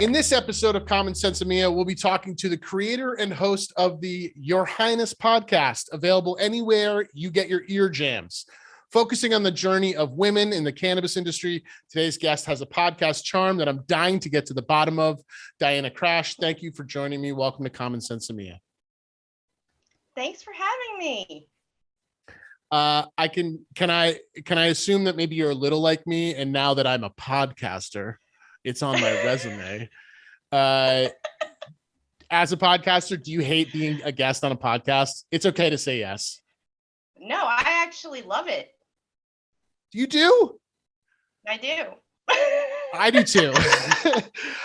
In this episode of SENSimilla, we'll be talking to the creator and host of the Your Highness Podcast, available anywhere you get your ear jams. Focusing on the journey of women in the cannabis industry, today's guest has a podcast charm that I'm dying to get to the bottom of. Diana Krach, thank you for joining me. Welcome to SENSimilla. Thanks for having me. Can I assume that maybe you're a little like me, and now that I'm a podcaster, it's on my resume. As a podcaster, do you hate being a guest on a podcast? It's okay to say yes. No, I actually love it. You do? I do. I do too.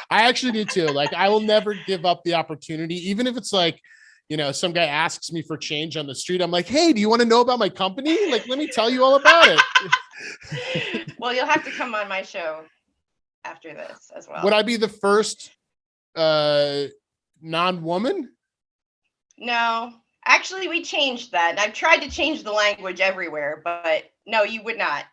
I actually do too. Like, I will never give up the opportunity, even if it's like, you know, some guy asks me for change on the street. I'm like, hey, do you want to know about my company? Like, let me tell you all about it. Well, you'll have to come on my show after this as well. Would I be the first non-woman? No, actually, we changed that. And I've tried to change the language everywhere, but no, you would not.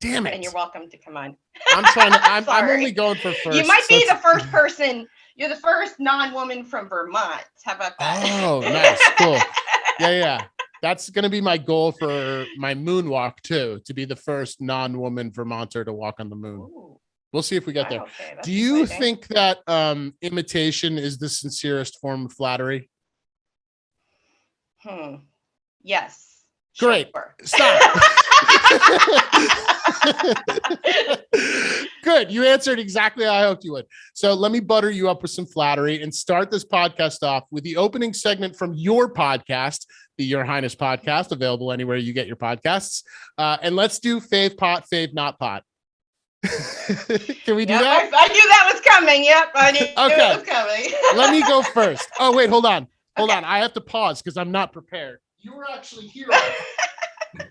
Damn it. And you're welcome to come on. I'm only going for first. You might be the first person. You're the first non-woman from Vermont. How about that? Oh, nice. Cool. Yeah. That's going to be my goal for my moonwalk too, to be the first non-woman Vermonter to walk on the moon. Ooh. We'll see if we get there. Okay, do you think that imitation is the sincerest form of flattery? Yes. Great. Sure. Stop. Good. You answered exactly how I hoped you would. So let me butter you up with some flattery and start this podcast off with the opening segment from your podcast, the Your Highness Podcast, available anywhere you get your podcasts. And let's do fave pot, fave not pot. Can we do that? I knew that was coming. Yep. I knew it was coming. Let me go first. Oh, wait, hold on. Hold on. I have to pause because I'm not prepared. You were actually here. Here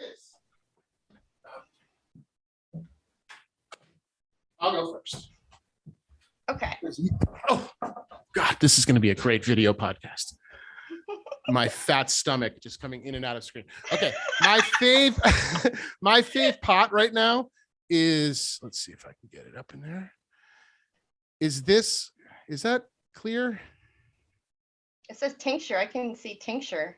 it is. I'll go first. Okay. Oh, God, this is going to be a great video podcast. My fat stomach just coming in and out of screen. Okay. My fave pot right now is, let's see if I can get it up in there. Is that clear? It says tincture. I can see tincture.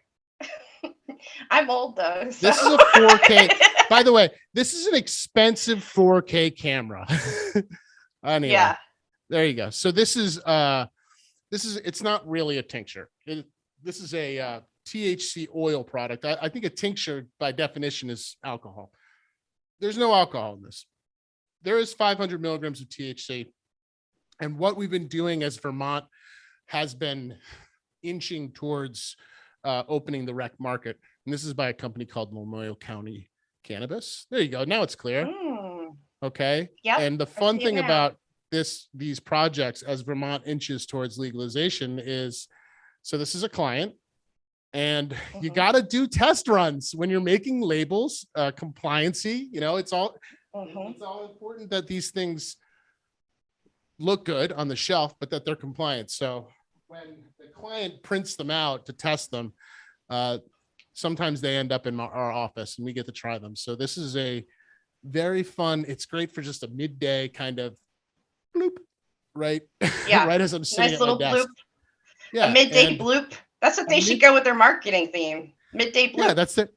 I'm old though. So. This is a 4K. By the way, this is an expensive 4K camera. Anyway, yeah. There you go. So this is it's not really a tincture. This is a THC oil product. I think a tincture by definition is alcohol. There's no alcohol in this. There is 500 milligrams of THC. And what we've been doing as Vermont has been inching towards opening the rec market. And this is by a company called Lamoille County Cannabis. There you go. Now it's clear. Okay. Yeah. And the fun thing about these projects as Vermont inches towards legalization is, so this is a client, and you got to do test runs when you're making labels, compliancy, you know, it's all important that these things look good on the shelf, but that they're compliant. So when the client prints them out to test them, sometimes they end up in our office and we get to try them. So this is a very fun, it's great for just a midday kind of bloop, right? Yeah. Right as I'm sitting nice at my desk. Bloop. Yeah. A midday bloop. That's what they should go with their marketing theme. Midday bloop. Yeah, that's their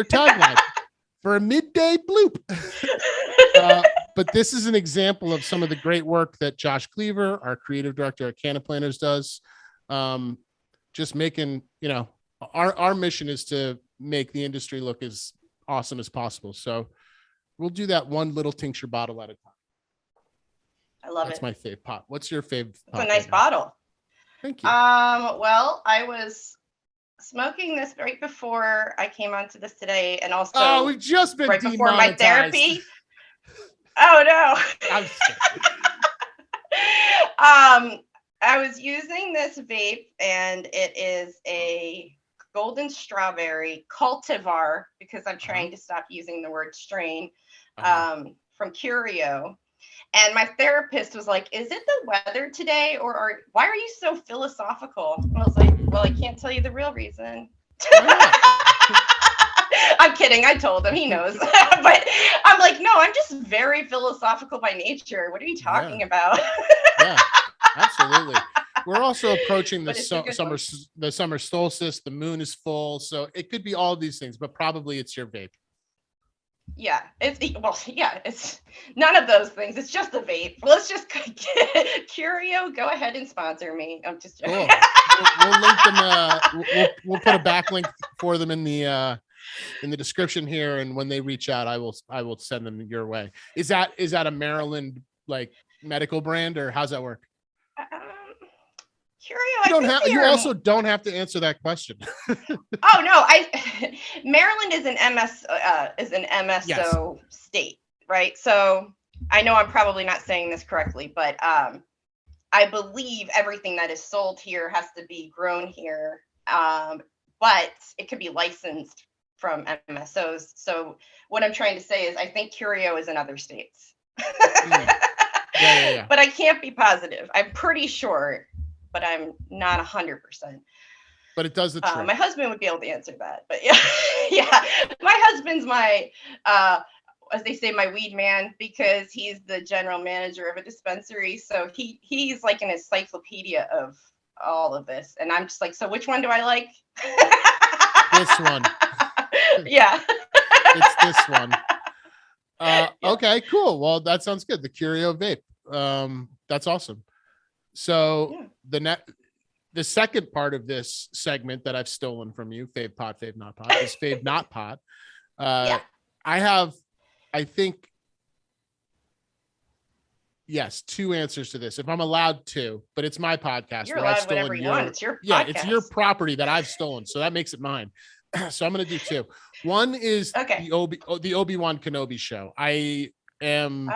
tagline for a midday bloop. But this is an example of some of the great work that Josh Cleaver, our creative director at CannaPlanners, does. Just making, you know, our mission is to make the industry look as awesome as possible. So we'll do that one little tincture bottle at a time. I love That's it. my fave pot. What's your fave pot? It's a nice bottle. Thank you. Well, I was smoking this right before I came onto this today, and also we've just been right before my therapy. Oh no. I'm I was using this vape, and it is a golden strawberry cultivar because I'm trying to stop using the word strain from Curio. And my therapist was like, is it the weather today, or why are you so philosophical? I was like, well, I can't tell you the real reason. I'm kidding. I told him, he knows. But I'm like, philosophical by nature. What are you talking about? Yeah, absolutely. We're also approaching the summer solstice. The moon is full, so it could be all these things, but probably it's your vape. Yeah, it's none of those things. It's just a vape. Let's just Curio, go ahead and sponsor me. I'm just joking. Cool. We'll link them. We'll put a backlink for them in the description here, and when they reach out, I will send them your way. Is that a Maryland like medical brand, or how's that work? Curio. You also don't have to answer that question. Oh no, Maryland is an MSO yes. state, right? So I know I'm probably not saying this correctly, but I believe everything that is sold here has to be grown here, but it could be licensed from MSOs. So what I'm trying to say is I think Curio is in other states. Yeah. But I can't be positive. I'm pretty sure, but I'm not 100%. But it does the trick. My husband would be able to answer that. But yeah, my husband's my, as they say, my weed man, because he's the general manager of a dispensary. So he's like an encyclopedia of all of this. And I'm just like, so which one do I like? This one. Yeah. It's this one. Okay, cool. Well, that sounds good. The Curio vape. That's awesome. So the second part of this segment that I've stolen from you, Fave Pot, Fave Not Pot, is Fave Not Pot. I think, yes, two answers to this. If I'm allowed to, but it's my podcast. You're allowed whatever you want. It's your podcast. It's your property that I've stolen, so that makes it mine. So I'm going to do two. One is the Obi-Wan Kenobi show. I am,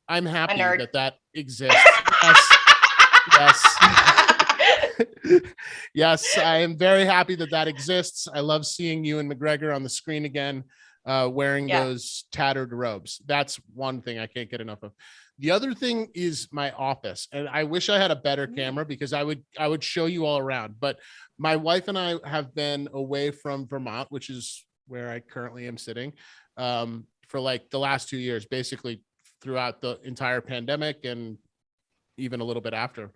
I'm happy that exists. Yes. Yes, I am very happy that exists. I love seeing you and McGregor on the screen again, wearing those tattered robes. That's one thing I can't get enough of. The other thing is my office, and I wish I had a better camera because I would show you all around. But my wife and I have been away from Vermont, which is where I currently am sitting, for like the last 2 years, basically throughout the entire pandemic and even a little bit after.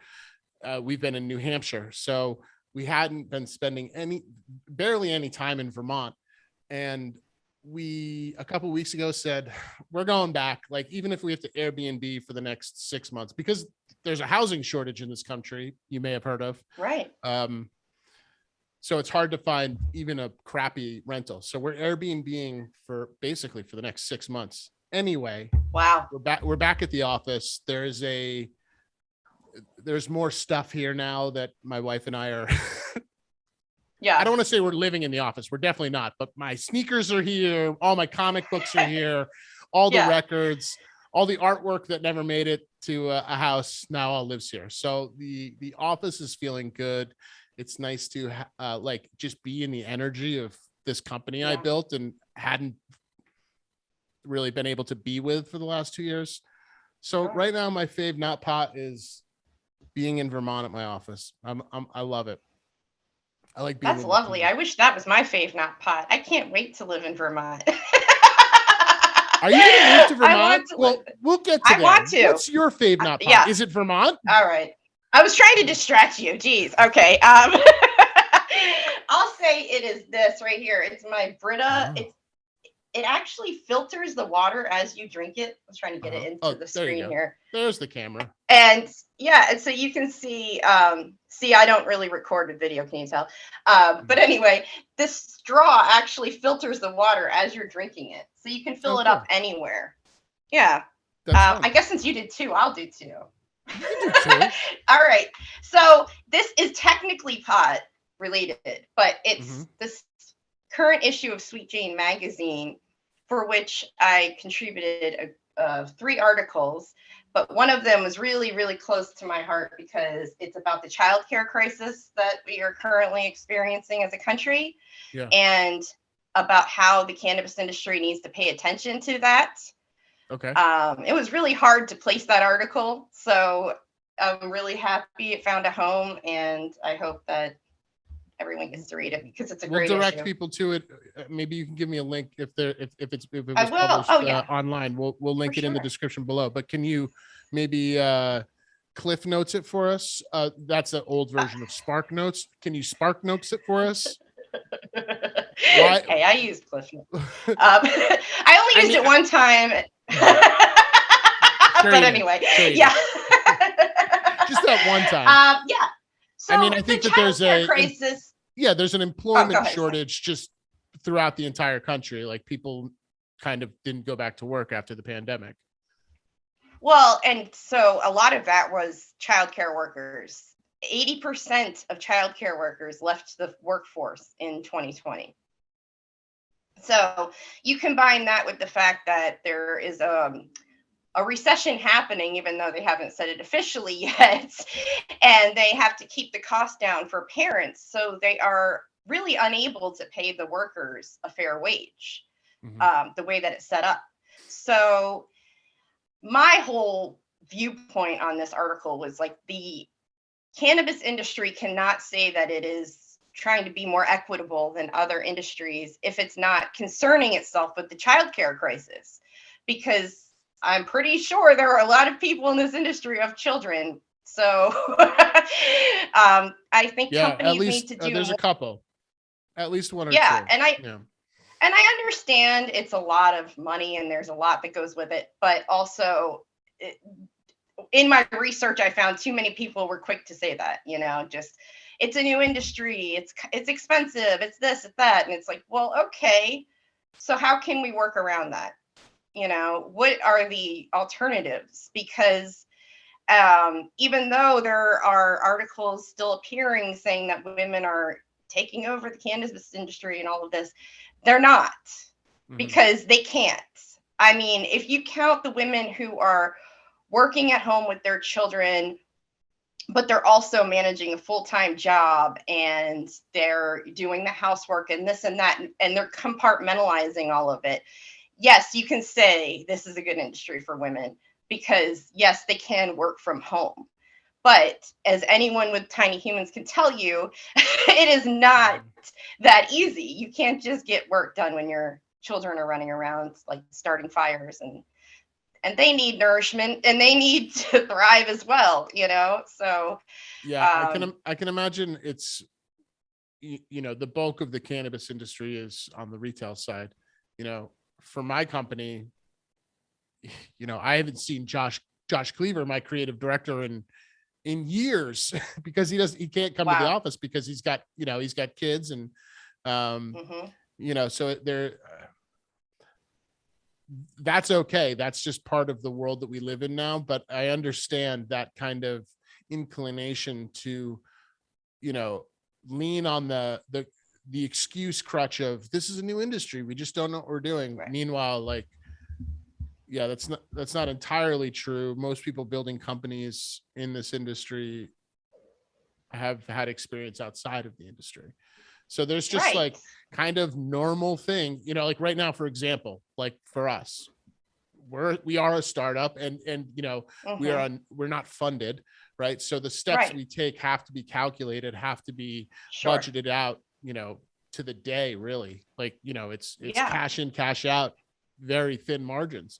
We've been in New Hampshire, so we hadn't been spending barely any time in Vermont. And we, a couple of weeks ago, said, we're going back, like, even if we have to Airbnb for the next 6 months, because there's a housing shortage in this country, you may have heard of. Right. So it's hard to find even a crappy rental. So we're Airbnb-ing for the next 6 months. Anyway, wow. We're back at the office. There's more stuff here now that my wife and I are I don't want to say we're living in the office. We're definitely not, but my sneakers are here. All my comic books are here. All the records, all the artwork that never made it to a house now all lives here. So the office is feeling good. It's nice to like just be in the energy of this company I built and hadn't really been able to be with for the last 2 years. So right now my fave not pot is being in Vermont at my office. I love it. I like being. That's lovely. I wish that was my fave not pot. I can't wait to live in Vermont. Are you going to move to Vermont? We'll get to that. I want to. What's your fave not pot? Yeah. Is it Vermont? All right. I was trying to distract you. Jeez. Okay. I'll say it is this right here. It's my Brita. It actually filters the water as you drink it. I was trying to get it into the screen here. There's the camera. And and so you can see, I don't really record with video, can you tell? But anyway, this straw actually filters the water as you're drinking it. So you can fill it up anywhere. Yeah. I guess since you did two, I'll do two. You can do two. All right. So this is technically pot related, but it's this current issue of Sweet Jane magazine, for which I contributed 3 articles, but one of them was really, really close to my heart because it's about the childcare crisis that we are currently experiencing as a country, and about how the cannabis industry needs to pay attention to that. Okay. It was really hard to place that article, so I'm really happy it found a home, and I hope that everyone gets to read it because it's a we'll great direct issue. people to it. Maybe you can give me a link if it I was will. published Oh, yeah. online. We'll link For it in the sure. description below. But can you maybe Cliff Notes it for us? That's an old version of Spark Notes. Can you Spark Notes it for us? Why? Hey, I used Cliff Notes. I only used it one time. Sure but anyway, sure yeah. Just that one time. Yeah. So I mean, I think that there's crisis. there's an employment shortage just throughout the entire country. Like people kind of didn't go back to work after the pandemic. Well, and so a lot of that was childcare workers. 80% of childcare workers left the workforce in 2020. So you combine that with the fact that there is a recession happening, even though they haven't said it officially yet, and they have to keep the cost down for parents. So they are really unable to pay the workers a fair wage, the way that it's set up. So my whole viewpoint on this article was like, the cannabis industry cannot say that it is trying to be more equitable than other industries if it's not concerning itself with the childcare crisis, because I'm pretty sure there are a lot of people in this industry of children. So I think companies need to do there's more. A couple, at least one or two. And I understand it's a lot of money and there's a lot that goes with it, but also in my research, I found too many people were quick to say that, just it's a new industry, it's expensive, it's this, it's that. And it's like, well, okay, so how can we work around that? What are the alternatives? Because even though there are articles still appearing saying that women are taking over the cannabis industry and all of this, they're not, because they can't. I mean, if you count the women who are working at home with their children, but they're also managing a full-time job and they're doing the housework and this and that, and they're compartmentalizing all of it. Yes, you can say this is a good industry for women because yes, they can work from home. But as anyone with tiny humans can tell you, it is not that easy. You can't just get work done when your children are running around like starting fires, and they need nourishment and they need to thrive as well, So yeah, I can imagine it's, the bulk of the cannabis industry is on the retail side. For my company, I haven't seen Josh Cleaver, my creative director, in years because he can't come to the office because he's got kids and so that's okay. That's just part of the world that we live in now. But I understand that kind of inclination to, lean on the excuse crutch of this is a new industry, we just don't know what we're doing. Right. Meanwhile, like, yeah, that's not entirely true. Most people building companies in this industry have had experience outside of the industry. So there's just like kind of normal thing, like right now, for example, like for us, we are a startup and we're not funded, right? So the steps we take have to be calculated, have to be budgeted out, to the day, really. Like, it's cash in, cash out, very thin margins.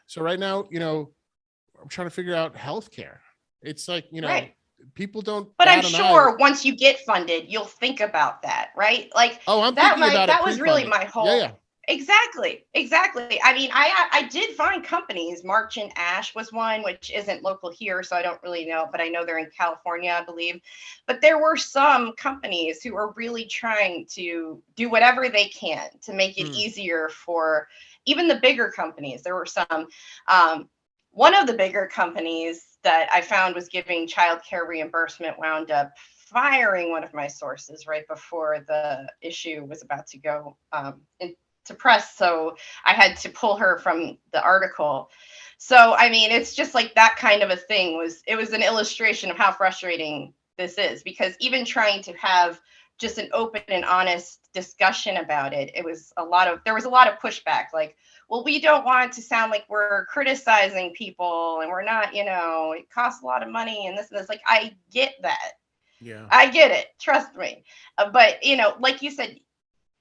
So right now, I'm trying to figure out healthcare. It's like, people don't. But I'm sure once you get funded, you'll think about that, right? Like, I'm thinking about it. That was really my whole. Yeah. Exactly. I mean, I did find companies. March and Ash was one, which isn't local here, so I don't really know, but I know they're in California, I believe. But there were some companies who are really trying to do whatever they can to make it easier for even the bigger companies. There were some. One of the bigger companies that I found was giving childcare reimbursement wound up firing one of my sources right before the issue was about to go into press. So I had to pull her from the article. So, I mean, it's just like that kind of a thing it was an illustration of how frustrating this is, because even trying to have just an open and honest discussion about it, there was a lot of pushback, like, well, we don't want to sound like we're criticizing people and we're not, it costs a lot of money and this and this. Like, I get that. Yeah. I get it. Trust me. But, like you said,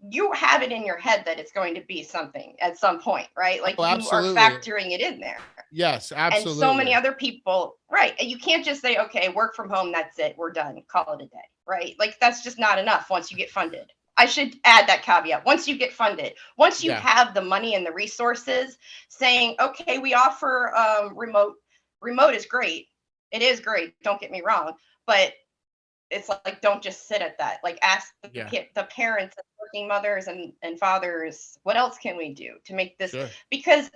you have it in your head that it's going to be something at some point, right? Like Oh, you are absolutely. factoring it in there. Yes, And so many absolutely. other people, right? And you can't just say, okay, work from home, that's it, we're done, call it a day, right? Like that's just not enough once you get funded. I should add that caveat. Once you get funded, once you Yeah. have the money and the resources, saying, okay, we offer remote. Remote is great. It is great. Don't get me wrong, but it's like don't just sit at that. Like ask Yeah. the parents and working mothers and fathers, what else can we do to make this? Sure. Because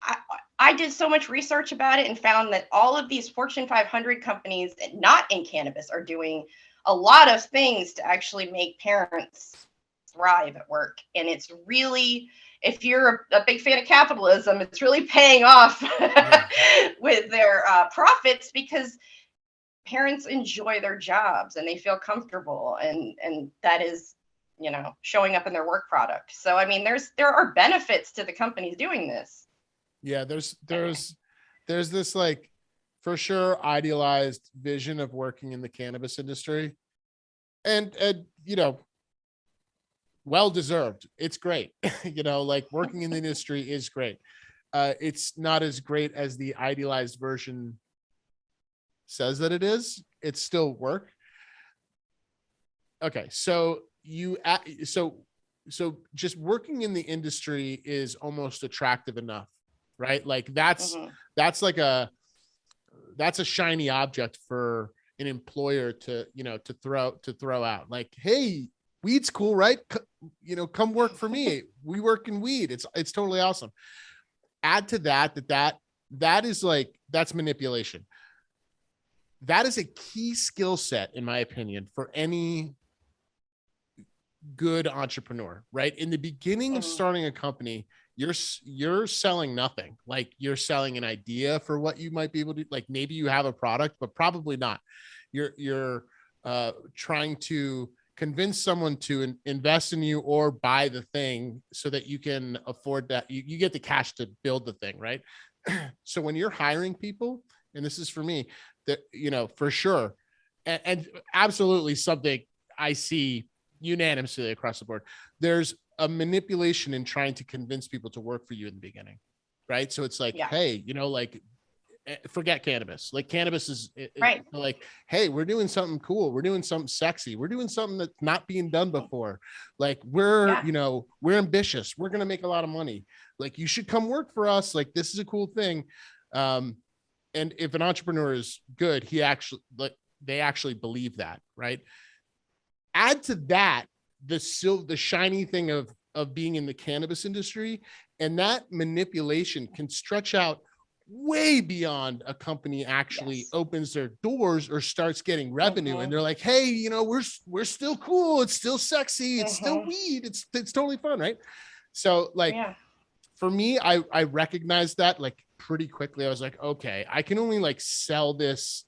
I, I did so much research about it and found that all of these Fortune 500 companies not in cannabis are doing a lot of things to actually make parents thrive at work. And it's really, if you're a big fan of capitalism, it's really paying off Yeah. with their profits because parents enjoy their jobs and they feel comfortable, and that is showing up in their work product. So I mean there are benefits to the companies doing this. Yeah. There's this like for sure idealized vision of working in the cannabis industry. And well deserved. It's great. Like working in the industry is great. It's not as great as the idealized version says that it is. It's still work. Okay, so just working in the industry is almost attractive enough, right? Like Mm-hmm. that's like that's a shiny object for an employer to throw out. Like, hey, weed's cool, right? Come work for me. We work in weed. It's totally awesome. Add to that is like that's manipulation. That is a key skill set, in my opinion, for any good entrepreneur, right? In the beginning of Mm-hmm. starting a company, you're selling nothing. Like you're selling an idea for what you might be able to, like maybe you have a product, but probably not. You're trying to convince someone to invest in you or buy the thing so that you can afford that. You get the cash to build the thing, right? So when you're hiring people, and this is for me, that, for sure, and absolutely something I see unanimously across the board. There's a manipulation in trying to convince people to work for you in the beginning, right? So it's like, Yeah. hey, forget cannabis. Like cannabis is Right. like, hey, we're doing something cool. We're doing something sexy. We're doing something that's not being done before. Like Yeah. we're ambitious. We're going to make a lot of money. Like you should come work for us. Like this is a cool thing. And if an entrepreneur is good, they actually believe that, right? Add to that the shiny thing of being in the cannabis industry, and that manipulation can stretch out way beyond a company actually Yes. opens their doors or starts getting revenue. Mm-hmm. And they're like, hey, we're still cool, it's still sexy, it's still Mm-hmm. weed, it's totally fun, right? So like Yeah. for me, I recognized that like pretty quickly. I was like, okay, I can only like sell this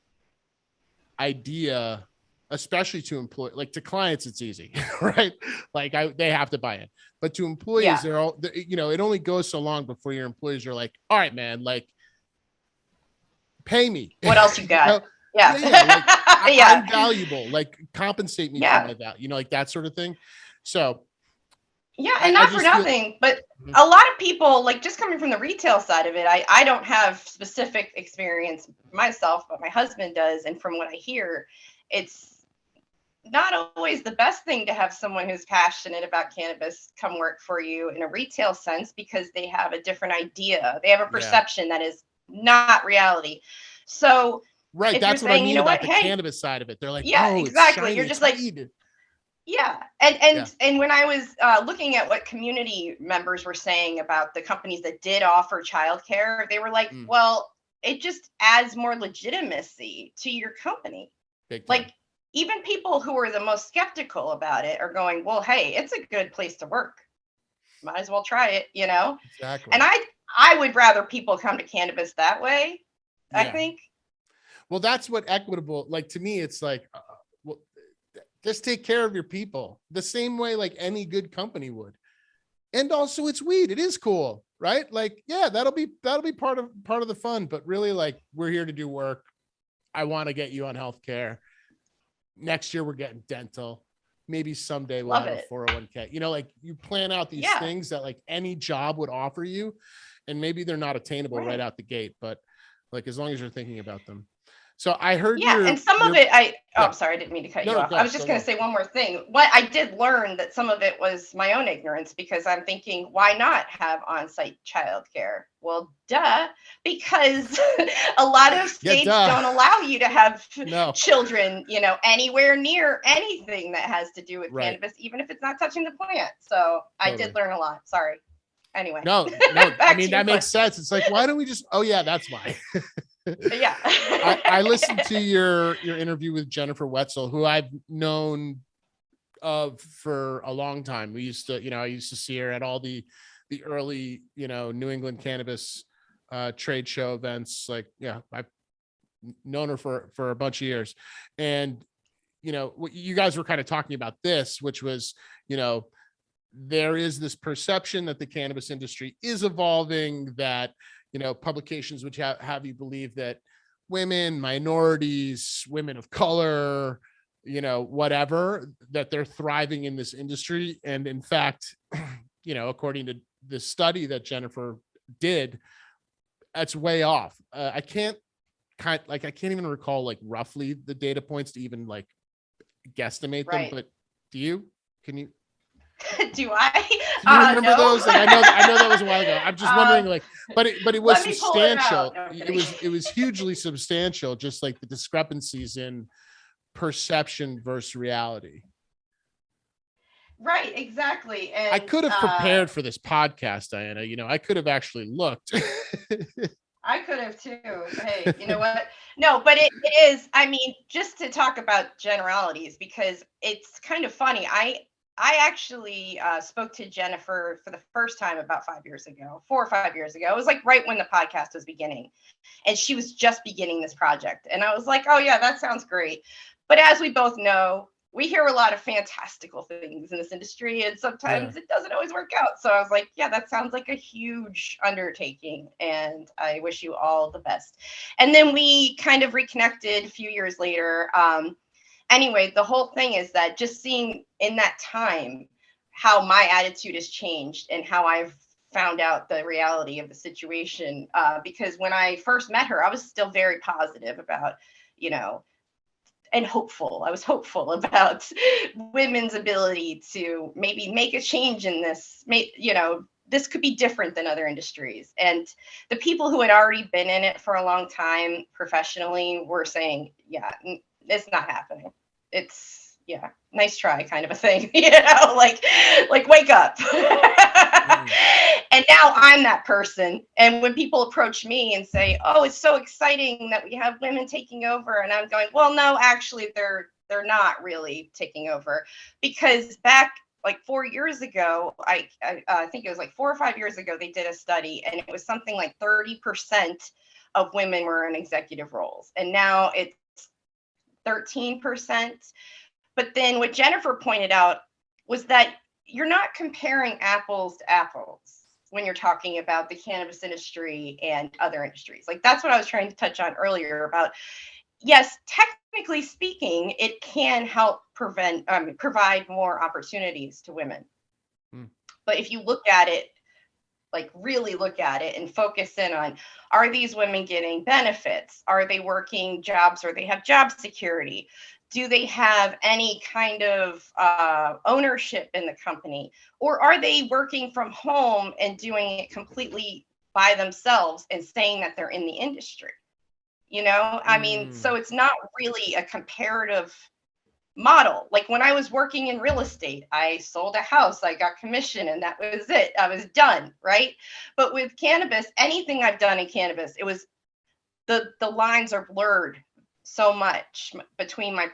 idea, especially to employ, like to clients it's easy, right? Like they have to buy it, but to employees Yeah. they're all, it only goes so long before your employees are like, all right man, like pay me. What else you got? Yeah, Yeah. yeah, like Yeah. I'm valuable, like compensate me for Yeah. my value, like that sort of thing. So Yeah, i, and I not for just feel. nothing, but Mhm. a lot of people, like just coming from the retail side of it, I don't have specific experience myself, but my husband does. And from what I hear, it's not always the best thing to have someone who's passionate about cannabis come work for you in a retail sense because they have a different idea. They have a Yeah, perception that is not reality. So right, if you're that's what I saying, you mean know what, about the hey, cannabis side of it. They're like, yeah, oh, it's exactly. You're shiny, just it's like, weed. yeah, and Yeah. and when I was looking at what community members were saying about the companies that did offer childcare, they were like, Mm, "Well, it just adds more legitimacy to your company." big time. Like even people who are the most skeptical about it are going, "Well, hey, it's a good place to work. Might as well try it, you know?" And Exactly. I would rather people come to cannabis that way, I Yeah. think. Well, that's what equitable, like to me, it's like, well, just take care of your people the same way like any good company would. And also it's weed. It is cool, right? Like, yeah, that'll be part of the fun, but really like we're here to do work. I want to get you on healthcare. next year we're getting dental. Maybe someday we'll Love have it. a 401k. Like you plan out these things that like any job would offer you, and maybe they're not attainable right out the gate, but like as long as you're thinking about them. So I heard and some of it, I'm sorry, I didn't mean to cut you off. I was just going to say one more thing. What I did learn that some of it was my own ignorance, because I'm thinking, why not have on-site childcare? Well, duh, because a lot of states don't allow you to have children, anywhere near anything that has to do with cannabis, even if it's not touching the plant. So I did learn a lot. Sorry. Anyway. No, I mean, that makes sense. It's like, why don't we just, that's why. Yeah. I listened to your interview with Jennifer Wetzel, who I've known of for a long time. We used to, I used to see her at all the early, New England cannabis trade show events. Like, I've known her for a bunch of years. And, you guys were kind of talking about this, which was, there is this perception that the cannabis industry is evolving, that, publications which have you believe that women, minorities, women of color, whatever, that they're thriving in this industry. And in fact, according to the study that Jennifer did, that's way off. I can't even recall like roughly the data points to even like guesstimate them, but can you? Do I? Do you remember those? Like, I know that was a while ago. I'm just wondering, like, but it was substantial. It was hugely substantial. Just like the discrepancies in perception versus reality. Right, exactly. And I could have prepared for this podcast, Diana. I could have actually looked. I could have too. Hey, you know what? No, but it is. I mean, just to talk about generalities, because it's kind of funny. I actually spoke to Jennifer for the first time about 4 or 5 years ago. It was like right when the podcast was beginning, and she was just beginning this project. And I was like, oh yeah, that sounds great. But as we both know, we hear a lot of fantastical things in this industry, and sometimes it doesn't always work out. So I was like, yeah, that sounds like a huge undertaking, and I wish you all the best. And then we kind of reconnected a few years later. Anyway, the whole thing is that just seeing in that time how my attitude has changed and how I've found out the reality of the situation. Because when I first met her, I was still very positive about, and hopeful. I was hopeful about women's ability to maybe make a change in this. This could be different than other industries. And the people who had already been in it for a long time professionally were saying, yeah, it's not happening. It's nice try kind of a thing, like wake up. And now I'm that person. And when people approach me and say, oh, it's so exciting that we have women taking over, and I'm going, well, no, actually they're not really taking over, because back like 4 years ago, I think it was like 4 or 5 years ago, they did a study, and it was something like 30% of women were in executive roles, and now it's 13%. But then what Jennifer pointed out was that you're not comparing apples to apples when you're talking about the cannabis industry and other industries. Like, that's what I was trying to touch on earlier about, yes, technically speaking, it can help provide more opportunities to women. But if you look at it, like really look at it and focus in on, are these women getting benefits? Are they working jobs where they have job security? Do they have any kind of ownership in the company? Or are they working from home and doing it completely by themselves and saying that they're in the industry? I mean, so it's not really a comparative model. Like when I was working in real estate, I sold a house, I got commission, and that was it. I was done, right? But with cannabis, anything I've done in cannabis, it was the lines are blurred so much between my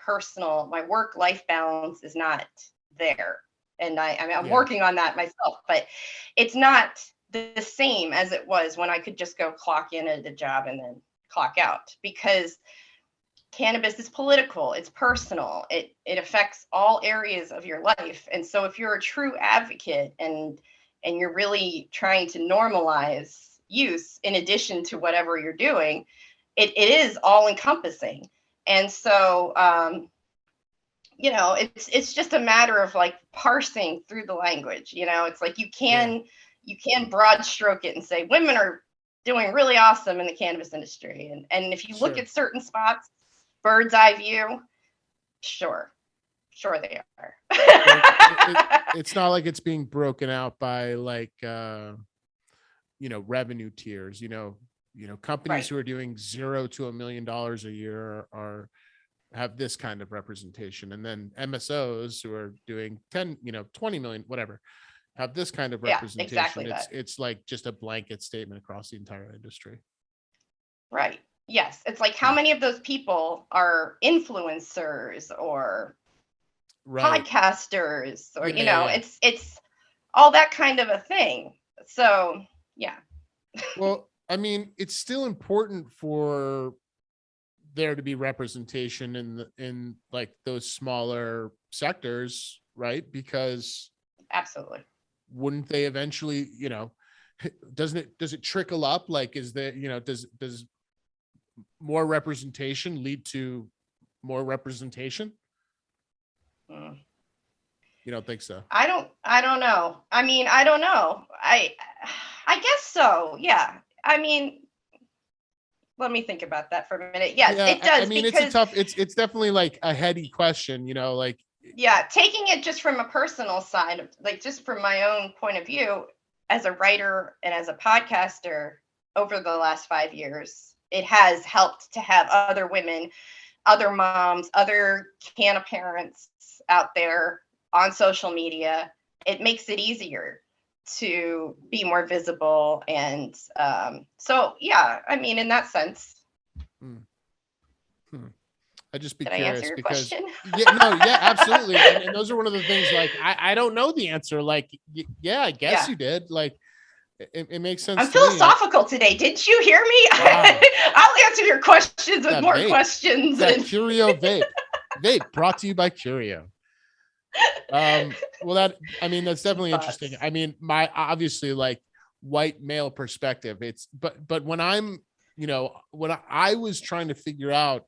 work-life balance is not there. And I'm working on that myself, but it's not the same as it was when I could just go clock in at a job and then clock out, because cannabis is political, it's personal, it affects all areas of your life. And so if you're a true advocate and you're really trying to normalize use in addition to whatever you're doing, it is all encompassing. And so it's just a matter of like parsing through the language. It's like you can broad stroke it and say women are doing really awesome in the cannabis industry, and if you look at certain spots, bird's eye view, sure they are. It's not like it's being broken out by like revenue tiers. Companies who are doing $0 to $1 million a year have this kind of representation, and then MSOs who are doing 10, 20 million, whatever, have this kind of representation. Exactly. It's like just a blanket statement across the entire industry. Right. Yes. It's like how many of those people are influencers or podcasters or it's all that kind of a thing. So yeah. Well, I mean, it's still important for there to be representation in like those smaller sectors, right? Because absolutely, wouldn't they eventually, does it trickle up? Like, is there, does more representation lead to more representation? You don't think so? I don't know. I mean, I don't know. I guess so. Yeah. I mean, let me think about that for a minute. Yes, it does. I mean, it's definitely like a heady question, like. Yeah, taking it just from a personal side, like just from my own point of view, as a writer and as a podcaster over the last 5 years, it has helped to have other women, other moms, other Canna parents out there on social media. It makes it easier to be more visible. And so, yeah, I mean, in that sense. I'd just be Did curious I answer your because question? absolutely. And those are one of the things, like, I don't know the answer. Like, I guess you did. Like, it makes sense. I'm philosophical today. Didn't you hear me? Wow. I'll answer your questions with more questions. That Curio vape brought to you by Curio. Well, that's definitely interesting. I mean, my obviously like white male perspective, but when I'm, when I was trying to figure out,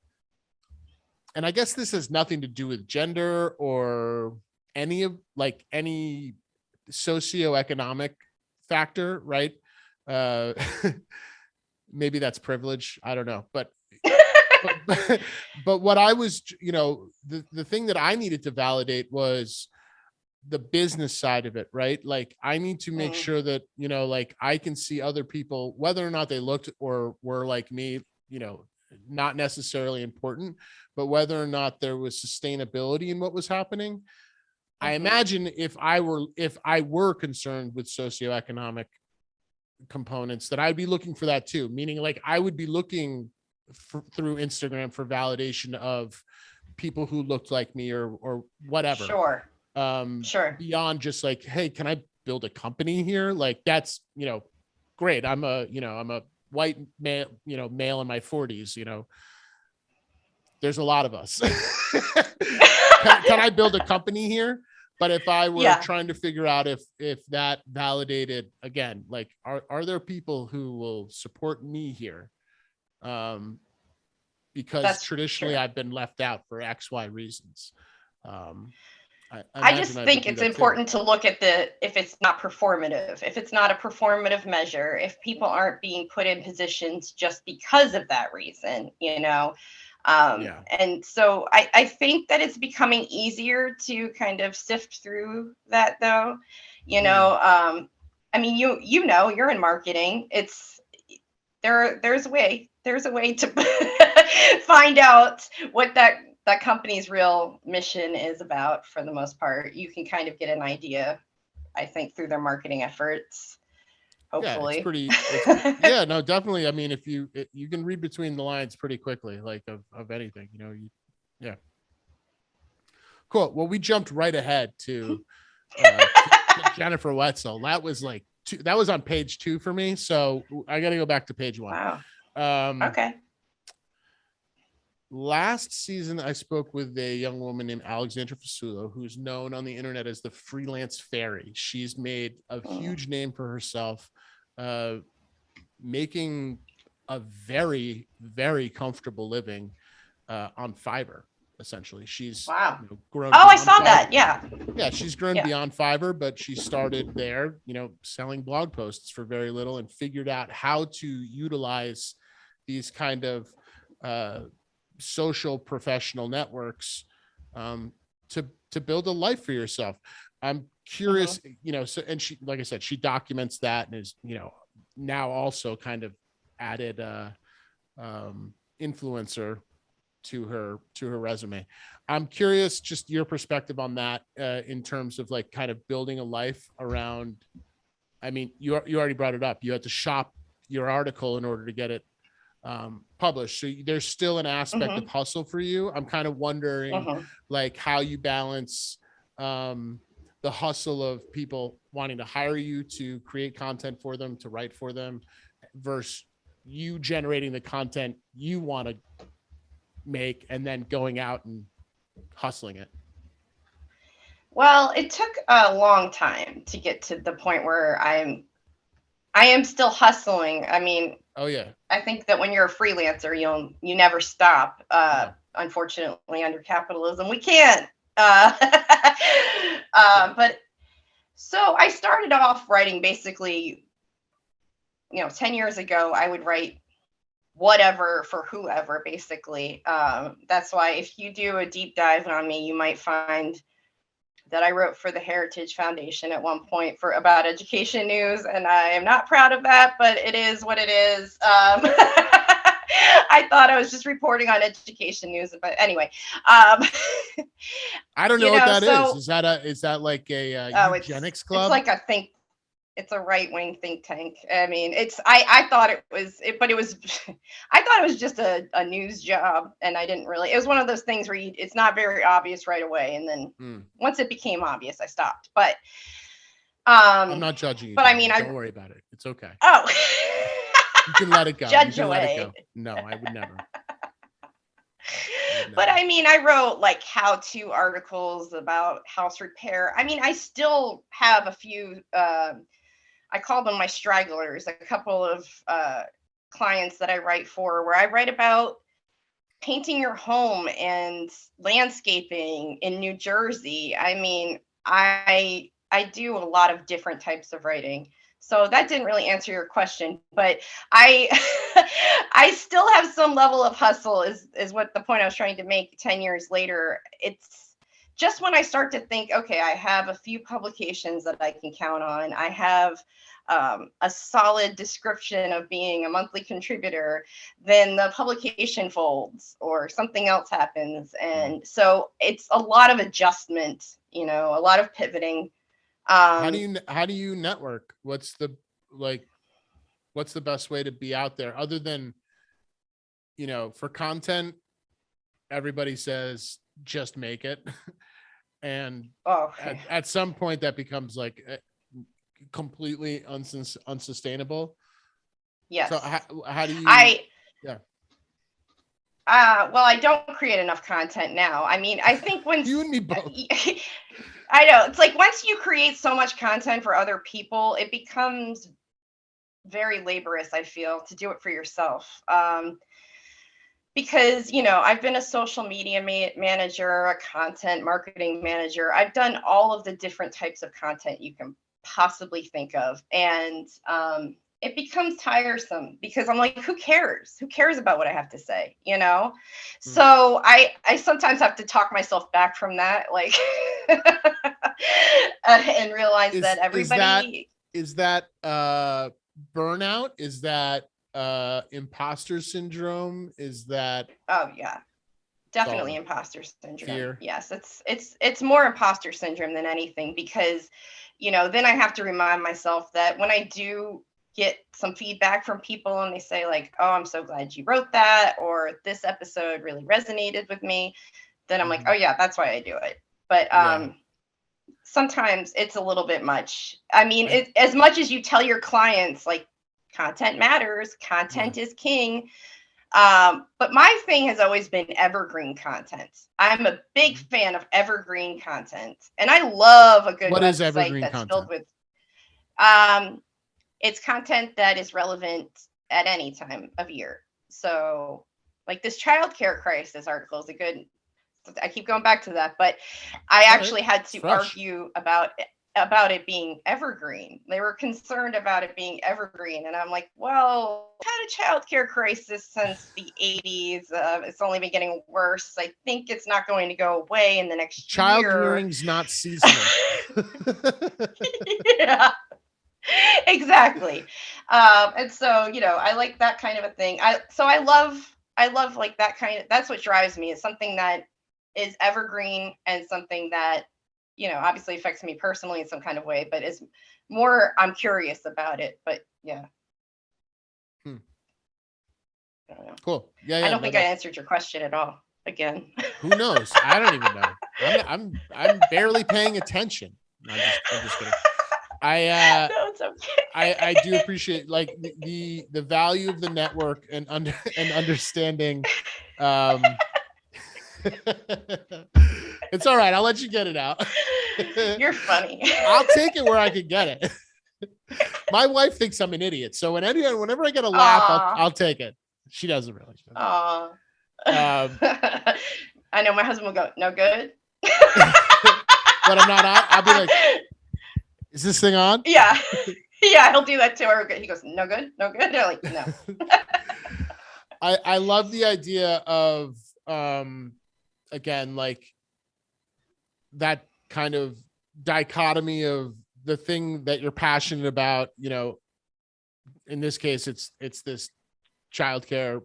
and I guess this has nothing to do with gender or any socioeconomic factor, right? Maybe that's privilege. I don't know, but what I was, the thing that I needed to validate was the business side of it, right? Like, I need to make sure that, like, I can see other people, whether or not they looked or were like me, not necessarily important, but whether or not there was sustainability in what was happening. I imagine if I were concerned with socioeconomic components, that I'd be looking for that too. Meaning, like, I would be looking through Instagram for validation of people who looked like me or whatever. Sure. Beyond just like, hey, can I build a company here? Like, that's, great. I'm a white male, male in my 40s, there's a lot of us. Can I build a company here? But if I were trying to figure out if that validated, again, like, are there people who will support me here? Because that's traditionally I've been left out for XY reasons. I just think it's important to look at if it's not performative, if it's not a performative measure, if people aren't being put in positions just because of that reason, And so I think that it's becoming easier to kind of sift through that, though. I mean, you're in marketing. There's a way to find out what that company's real mission is about. For the most part, you can kind of get an idea, I think, through their marketing efforts. Hopefully. No, definitely. I mean, if you can read between the lines pretty quickly, like of anything, Cool. Well, we jumped right ahead to Jennifer Wetzel. That was like that was on page 2 for me. So I got to go back to page 1. Wow. Okay. Last season, I spoke with a young woman named Alexandra Fasulo, who's known on the internet as the Freelance Fairy. She's made a huge name for herself, making a very, very comfortable living on Fiverr. essentially. She's wow. Grown. Oh, I saw that. Yeah. Yeah, she's grown beyond Fiverr, but she started there, selling blog posts for very little and figured out how to utilize these kind of social professional networks to build a life for yourself. I'm curious, so, and she, like I said, she documents that and is, now also kind of added influencer to her resume. I'm curious, just your perspective on that in terms of like kind of building a life around. I mean, you already brought it up. You had to shop your article in order to get it published. So there's still an aspect of hustle for you. I'm kind of wondering like how you balance the hustle of people wanting to hire you to create content for them, to write for them, versus you generating the content you want to make and then going out and hustling it. Well, it took a long time to get to the point where I am still hustling. I mean, oh yeah, I think that when you're a freelancer, you never stop. Unfortunately, under capitalism, we can't. But so I started off writing basically, 10 years ago, I would write whatever for whoever, basically. That's why if you do a deep dive on me, you might find that I wrote for the Heritage Foundation at one point about education news, and I am not proud of that, but it is what it is. I thought I was just reporting on education news, but anyway. I don't know what that is. Is that like a eugenics club? It's like it's a right-wing think tank. I mean, I thought it was, but it was, I thought it was just a news job, and I didn't really, it was one of those things where it's not very obvious right away. And then once it became obvious, I stopped. But I'm not judging you. But I mean, don't worry about it. It's okay. Oh, you can let it go. Judge away. Let it go. No, I would never. But I mean, I wrote like how-to articles about house repair. I mean, I still have a few, I call them my stragglers, a couple of clients that I write for, where I write about painting your home and landscaping in New Jersey. I mean, I do a lot of different types of writing. So that didn't really answer your question, but I I still have some level of hustle is what the point I was trying to make 10 years later. It's just when I start to think, okay, I have a few publications that I can count on. I have a solid description of being a monthly contributor, then the publication folds or something else happens. And so it's a lot of adjustment, a lot of pivoting. How do you network? What's the best way to be out there other than, for content? Everybody says just make it. And at some point that becomes like completely unsustainable. Yes. So how do you? Well, I don't create enough content now. I mean, I think when you and me both. I know, it's like once you create so much content for other people, it becomes very laborious, I feel, to do it for yourself. Because, I've been a social media manager, a content marketing manager. I've done all of the different types of content you can possibly think of. And it becomes tiresome because I'm like, who cares? Who cares about what I have to say? So I sometimes have to talk myself back from that, like, and realize that everybody is that burnout? Is that imposter syndrome? Is that? Oh yeah, definitely imposter syndrome. Fear. Yes, it's more imposter syndrome than anything because, then I have to remind myself that when I do get some feedback from people and they say like, oh, I'm so glad you wrote that, or this episode really resonated with me, then I'm like, oh yeah, that's why I do it. But sometimes it's a little bit much. I mean, as much as you tell your clients like content matters, content is king. But my thing has always been evergreen content. I'm a big fan of evergreen content, and I love a good website that's filled with it's content that is relevant at any time of year. So like this childcare crisis article is a good I keep going back to that, but I actually had to argue about it being evergreen. They were concerned about it being evergreen. And I'm like, well, I've had a childcare crisis since the 80s. It's only been getting worse. I think it's not going to go away in the next Child year. rearing's not seasonal. Yeah, exactly. And so, I like that kind of a thing. I love like that that's what drives me, is something that is evergreen and something that obviously affects me personally in some kind of way, but it's more, I'm curious about it. But yeah. I don't know. Cool. Yeah. I don't think I answered your question at all. Again. Who knows? I don't even know. I'm barely paying attention. I'm just kidding. No, it's okay. I do appreciate like the value of the network and understanding. It's all right. I'll let you get it out. You're funny. I'll take it where I can get it. My wife thinks I'm an idiot, so whenever I get a laugh, I'll take it. She doesn't really. I know my husband will go, no good. But I'm not on. I'll be like, is this thing on? Yeah. Yeah, he'll do that too. He goes, no good, no good. They're like, no. I love the idea of again, like that kind of dichotomy of the thing that you're passionate about, in this case, it's this childcare,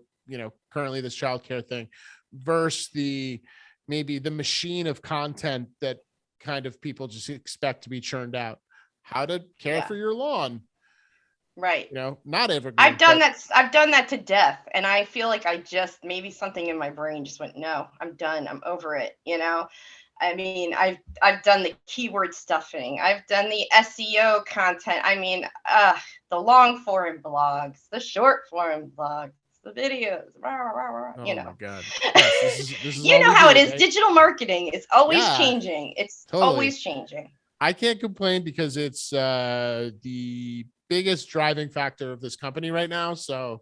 currently this childcare thing versus maybe the machine of content that kind of people just expect to be churned out. How to care for your lawn. Right. Not evergreen. I've done that to death. And I feel like maybe something in my brain just went, no, I'm done. I'm over it. I mean, I've done the keyword stuffing. I've done the SEO content. I mean, the long form blogs, the short form blogs, the videos. Oh my God. Yes, this is how it is. Right? Digital marketing is always changing. It's always changing. I can't complain because it's the biggest driving factor of this company right now. So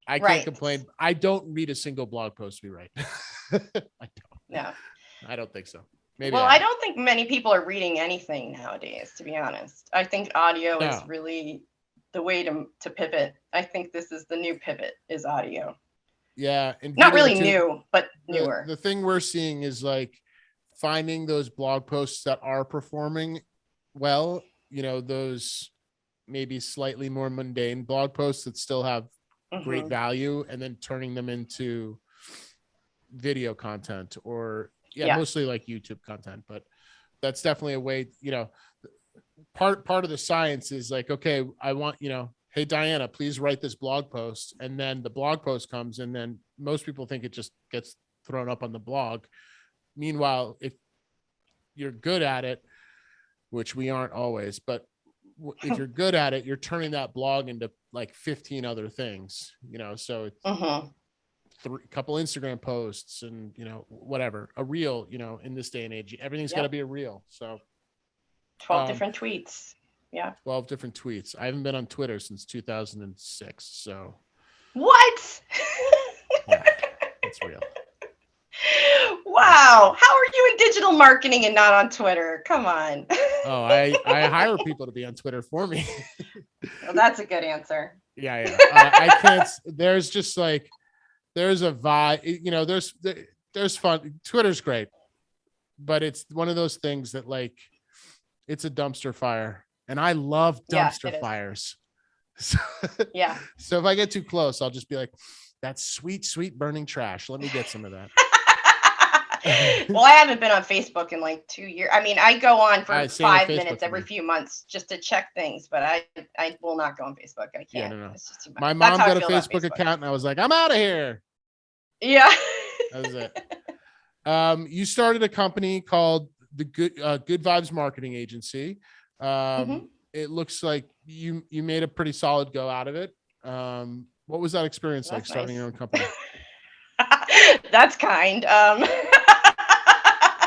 I can't complain. I don't read a single blog post we write. I don't. No. I don't think so. Maybe. Well, I don't think many people are reading anything nowadays, to be honest. I think audio is really the way to pivot. I think this is the new pivot, is audio. Yeah. And not really new, but newer. The thing we're seeing is like finding those blog posts that are performing well, those maybe slightly more mundane blog posts that still have great value, and then turning them into video content or mostly like YouTube content. But that's definitely a way, part of the science is like, okay, I want, hey, Diana, please write this blog post. And then the blog post comes, and then most people think it just gets thrown up on the blog. Meanwhile, if you're good at it, which we aren't always, but if you're good at it, you're turning that blog into like 15 other things, so it's a couple Instagram posts and, whatever, a reel, in this day and age, everything's got to be a reel. So 12 different tweets. Yeah. 12 different tweets. I haven't been on Twitter since 2006. So what? Yeah, it's real. Wow. How are you in digital marketing and not on Twitter? Come on. Oh, I hire people to be on Twitter for me. Well, that's a good answer. Yeah. I can't. There's just like, there's a vibe, there's fun. Twitter's great, but it's one of those things that like, it's a dumpster fire, and I love dumpster fires. So, yeah. So if I get too close, I'll just be like, that's sweet, sweet burning trash. Let me get some of that. Well, I haven't been on Facebook in like 2 years. I mean, I go on for 5 minutes every few months just to check things, but I will not go on Facebook. I can't. Yeah, no. It's just too much. My mom got a Facebook account, and I was like, I'm out of here. Yeah. That was it. You started a company called the Good Vibes Marketing Agency. It looks like you made a pretty solid go out of it. What was that experience like, starting your own company? That's kind.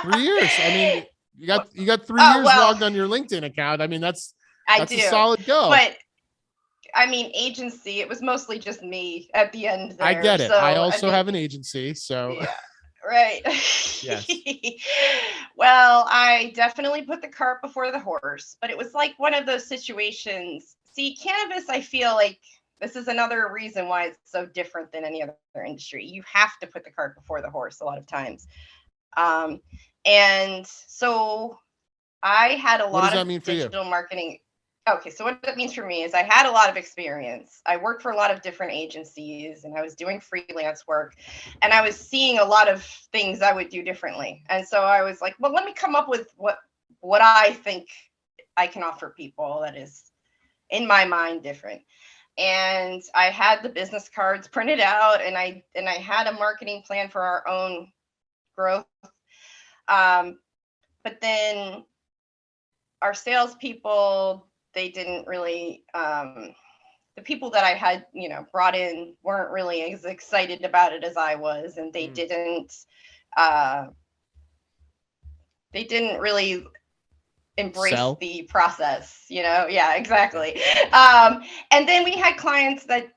3 years. I mean, you got 3 years logged on your LinkedIn account. I mean, that's a solid go. But I mean, agency, it was mostly just me at the end there. I get it. So, I also have an agency, so yeah. Right. Yes. Well, I definitely put the cart before the horse, but it was like one of those situations. See, cannabis, I feel like this is another reason why it's so different than any other industry. You have to put the cart before the horse a lot of times. And so I had a What does lot that of mean for you? digital marketing. Okay, so what that means for me is I had a lot of experience. I worked for a lot of different agencies and I was doing freelance work and I was seeing a lot of things I would do differently. And so I was like, well, let me come up with what I think I can offer people that is in my mind different. And I had the business cards printed out and I had a marketing plan for our own growth. But then our salespeople, they didn't really, the people that I had, brought in weren't really as excited about it as I was, and they didn't really embrace the process, Yeah, exactly. And then we had clients that,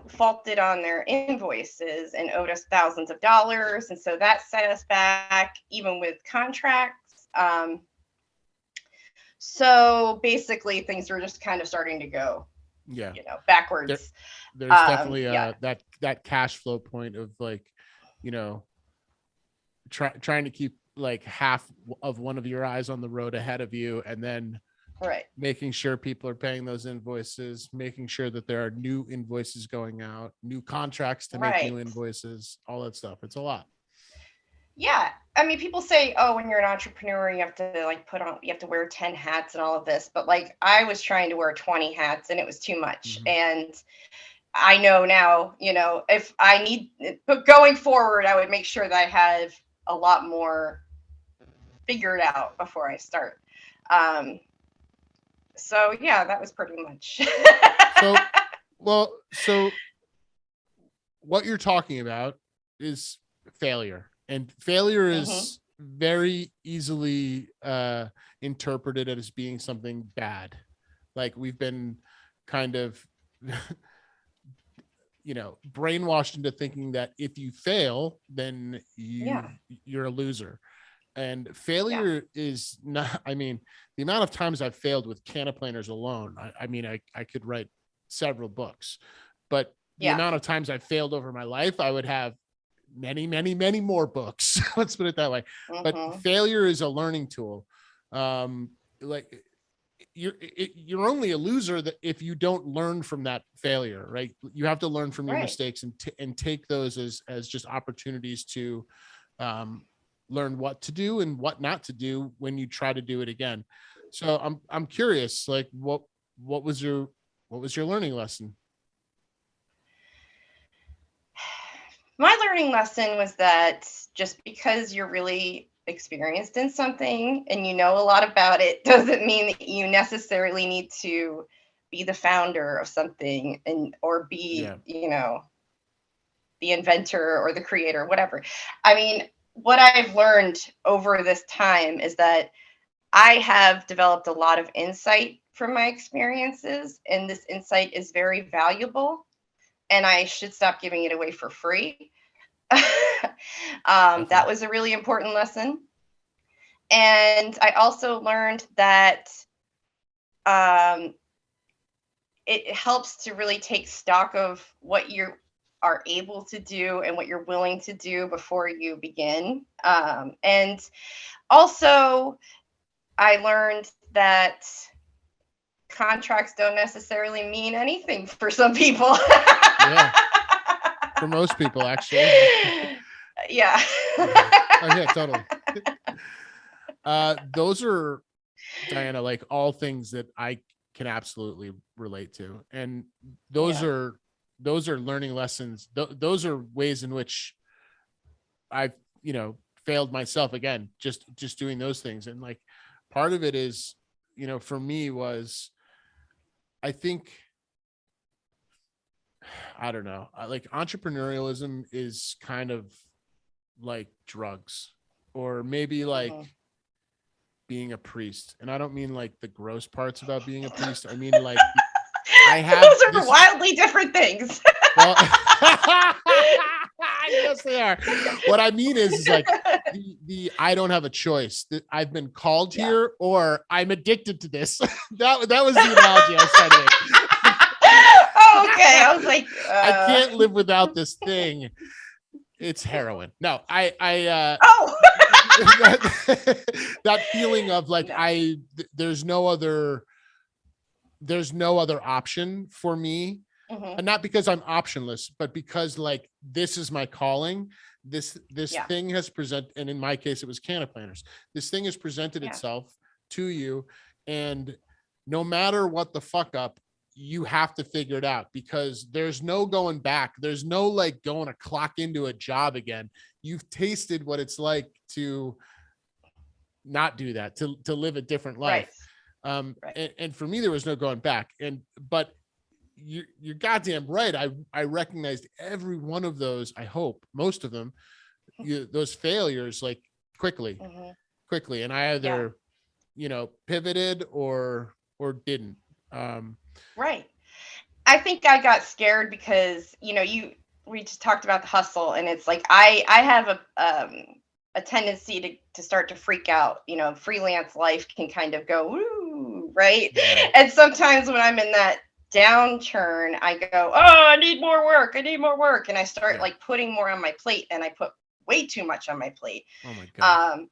faulted on their invoices and owed us thousands of dollars. And so that set us back, even with contracts. So basically things were just kind of starting to go, backwards. There's definitely that cash flow point of like, trying to keep like half of one of your eyes on the road ahead of you, and then making sure people are paying those invoices, making sure that there are new invoices going out, new contracts to make new invoices, all that stuff. It's a lot. Yeah. I mean, people say, oh, when you're an entrepreneur, you have to you have to wear 10 hats and all of this. But like, I was trying to wear 20 hats and it was too much. Mm-hmm. And I know now, if I need, but going forward, I would make sure that I have a lot more figured out before I start. So yeah, that was pretty much. So what you're talking about is failure. And failure is very easily interpreted as being something bad. Like we've been kind of, brainwashed into thinking that if you fail, then you're a loser. And failure is not, the amount of times I've failed with CannaPlanners alone, I could write several books, but the amount of times I've failed over my life, I would have many, many, many more books. Let's put it that way. But failure is a learning tool. Like you're only a loser that if you don't learn from that failure, right? You have to learn from your mistakes and take those as just opportunities to learn what to do and what not to do when you try to do it again. So I'm curious, like what was your learning lesson? My learning lesson was that just because you're really experienced in something and you know a lot about it doesn't mean that you necessarily need to be the founder of something or be, the inventor or the creator, whatever. What I've learned over this time is that I have developed a lot of insight from my experiences, and this insight is very valuable. And I should stop giving it away for free. That was a really important lesson. And I also learned that it helps to really take stock of what you are able to do and what you're willing to do before you begin. And also, I learned that contracts don't necessarily mean anything for some people. For most people, actually. Yeah. Oh, yeah, totally. Those are, Diana, like all things that I can absolutely relate to. And those are learning lessons. Those are ways in which I've, failed myself again, just doing those things. And like, part of it is, for me was, I think, I don't know, like entrepreneurialism is kind of like drugs, or maybe like being a priest. And I don't mean like the gross parts about being a priest. I mean, like those are wildly different things. Well, Yes, they are. What I mean is like the I don't have a choice. I've been called here, or I'm addicted to this. that was the analogy I was trying to make. Oh, okay. I was like, I can't live without this thing. It's heroin. No, oh. that feeling of like, No. there's no other option for me. And not because I'm optionless, but because like, this is my calling. This thing has presented, and in my case, it was CannaPlanners. This thing has presented itself to you. And no matter what the fuck up, you have to figure it out, because there's no going back. There's no like going to clock into a job again. You've tasted what it's like to not do that, to live a different life. And for me, there was no going back. But you're goddamn right. I recognized every one of those. I hope most of them, those failures, like quickly. And I either, pivoted or didn't. Right. I think I got scared because, we just talked about the hustle, and it's like, I have a tendency to start to freak out. Freelance life can kind of go, woo, right? Yeah. And sometimes when I'm in that downturn, I go, oh, I need more work. And I start like putting more on my plate, and I put way too much on my plate. Oh my God.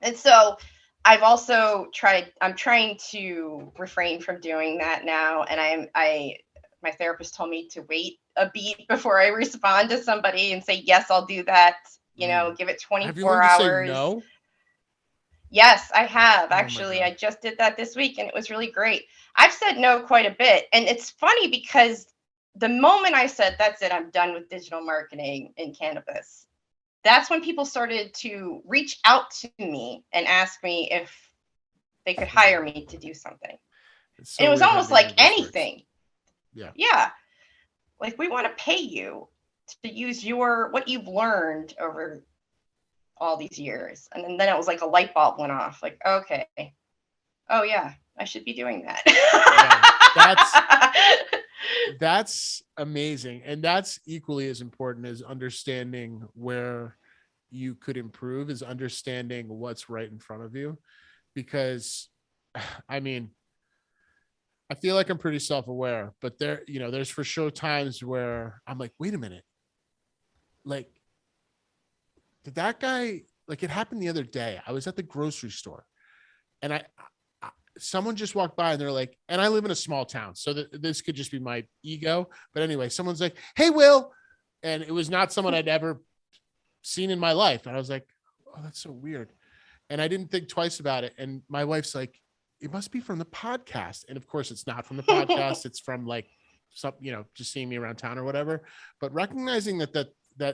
And so I'm trying to refrain from doing that now. And my therapist told me to wait a beat before I respond to somebody and say, yes, I'll do that. Give it 24 Have you learned hours. to say no? Yes, I have. Actually, I just did that this week, and it was really great. I've said no quite a bit. And it's funny because the moment I said, that's it, I'm done with digital marketing in cannabis, that's when people started to reach out to me and ask me if they could hire me to do something. So and it was almost like anything. Yeah. Like, we want to pay you to use what you've learned over all these years. And then it was like a light bulb went off. Like, okay. Oh yeah, I should be doing that. That's amazing. And that's equally as important as understanding where you could improve, is understanding what's right in front of you. Because I mean, I feel like I'm pretty self-aware, but there's for sure times where I'm like, wait a minute. Like, did that guy, like, it happened the other day. I was at the grocery store, and someone just walked by, and they're like, and I live in a small town, so this could just be my ego. But anyway, someone's like, hey, Will. And it was not someone I'd ever seen in my life. And I was like, oh, that's so weird. And I didn't think twice about it. And my wife's like, it must be from the podcast. And of course it's not from the podcast. It's from like some, just seeing me around town or whatever. But recognizing that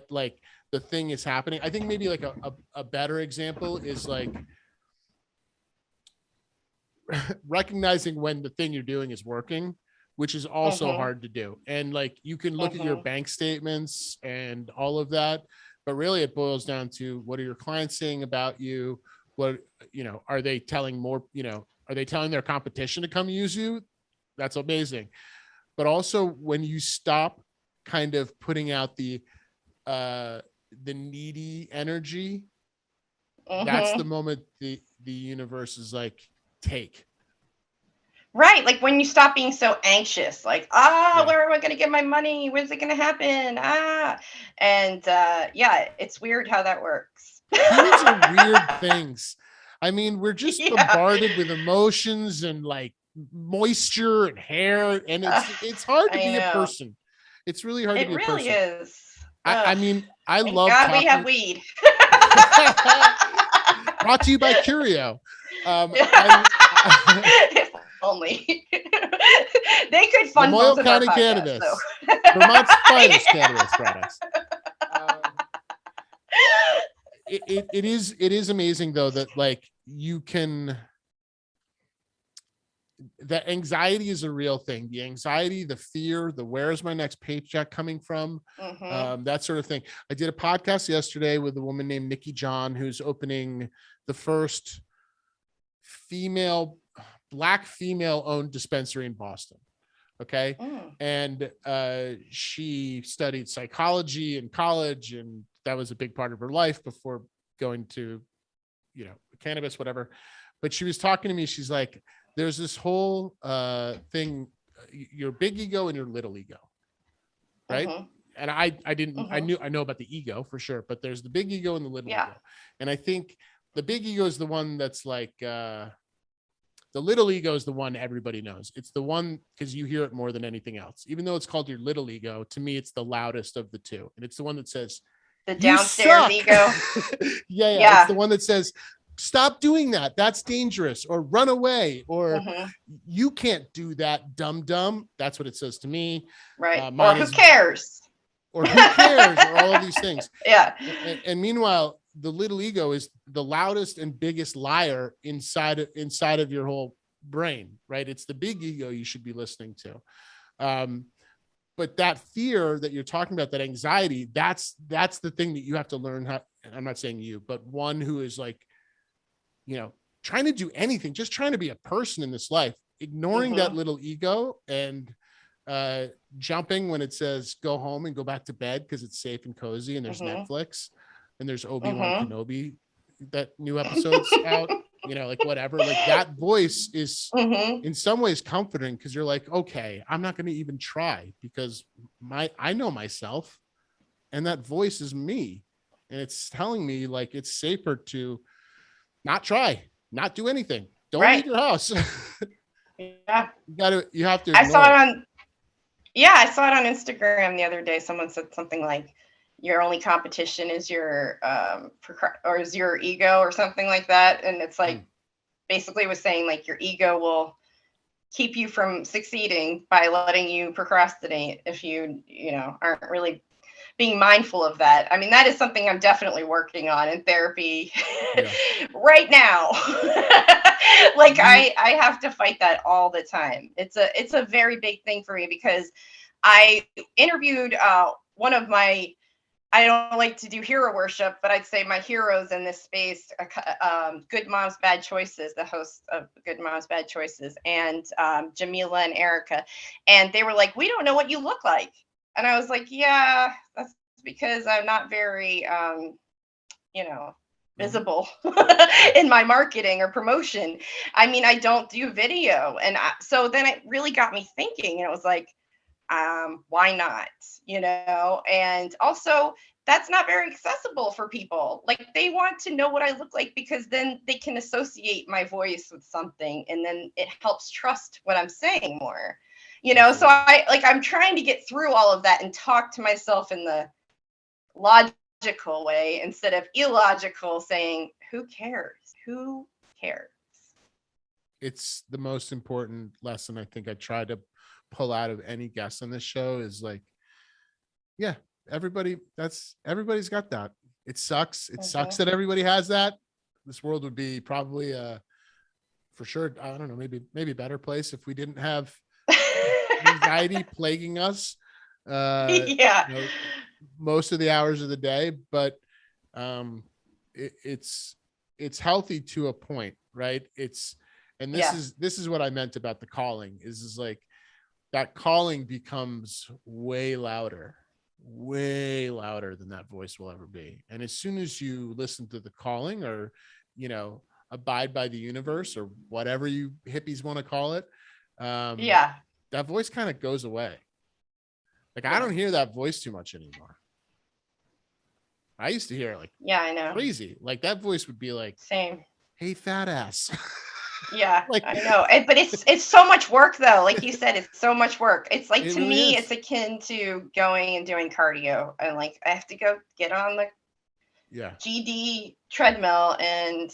like the thing is happening. I think maybe like a better example is like recognizing when the thing you're doing is working, which is also hard to do. And like, you can look at your bank statements and all of that, but really it boils down to, what are your clients saying about you? What, are they telling are they telling their competition to come use you? That's amazing. But also, when you stop kind of putting out the needy energy, that's the moment the universe is like, take. Right. Like, when you stop being so anxious, like, where am I going to get my money? When's it going to happen? And it's weird how that works. These are weird things. I mean, we're just bombarded with emotions and like moisture and hair, and it's hard to be a person. It's really hard to be a person. It really is. I mean, I love God we have weed. Brought to you by Curio. If only they could fund Moyle County Cannabis, so. Vermont's finest cannabis products. It is amazing though that like you can. That anxiety is a real thing. The anxiety, the fear, the where's my next paycheck coming from, that sort of thing. I did a podcast yesterday with a woman named Nikki John, who's opening the first Black female owned dispensary in Boston. Okay. Mm. And she studied psychology in college, and that was a big part of her life before going to, cannabis, whatever. But she was talking to me. She's like, there's this whole thing, your big ego and your little ego. Right. Mm-hmm. And I didn't, Mm-hmm. I know about the ego for sure, but there's the big ego and the little Yeah. ego. And I think the big ego is the one that's like, the little ego is the one everybody knows. It's the one because you hear it more than anything else. Even though it's called your little ego, to me, it's the loudest of the two. And it's the one that says, The you downstairs suck. ego. Yeah. It's the one that says, stop doing that. That's dangerous. Or run away. Or you can't do that, dumb. That's what it says to me. Right. Or who cares? Or who cares? Or all of these things. Yeah. And meanwhile, the little ego is the loudest and biggest liar inside of your whole brain, right? It's the big ego you should be listening to. But that fear that you're talking about, that anxiety, that's the thing that you have to learn how. I'm not saying you, but one who is like, trying to do anything, just trying to be a person in this life, ignoring that little ego and jumping when it says go home and go back to bed because it's safe and cozy and there's Netflix and there's Obi-Wan Kenobi, that new episode's out, like whatever, like that voice is in some ways comforting because you're like, okay, I'm not going to even try because I know myself and that voice is me. And it's telling me like, it's safer to not try, not do anything. Don't leave your house. Yeah. You have to. I saw it on Instagram the other day. Someone said something like, your only competition is your ego or something like that. And it's like, basically was saying like your ego will keep you from succeeding by letting you procrastinate if you aren't really being mindful of that. I mean, that is something I'm definitely working on in therapy right now. Like I have to fight that all the time. It's a very big thing for me because I interviewed one of my, I don't like to do hero worship, but I'd say my heroes in this space, Good Moms, Bad Choices, the hosts of Good Moms, Bad Choices, and Jamila and Erica. And they were like, we don't know what you look like. And I was like, yeah, that's because I'm not very, visible in my marketing or promotion. I mean, I don't do video. And so then it really got me thinking, and it was like, why not? And also that's not very accessible for people. Like they want to know what I look like because then they can associate my voice with something and then it helps trust what I'm saying more, so I'm trying to get through all of that and talk to myself in the logical way instead of illogical, saying, who cares? It's the most important lesson I think I try to pull out of any guest on this show is like, yeah, everybody's got that. It sucks. It sucks that everybody has that. This world would be probably for sure, I don't know, maybe a better place if we didn't have anxiety plaguing us most of the hours of the day. But it's healthy to a point, right? This is what I meant about the calling is like that calling becomes way louder than that voice will ever be. And as soon as you listen to the calling or, abide by the universe or whatever you hippies want to call it, that voice kind of goes away. Like I don't hear that voice too much anymore. I used to hear it like, I know, crazy. Like that voice would be like, same. Hey, fat ass. Yeah, like, I know. But it's so much work though. Like you said, it's so much work. It's like, to me, it's akin to going and doing cardio. And like, I have to go get on the GD treadmill and,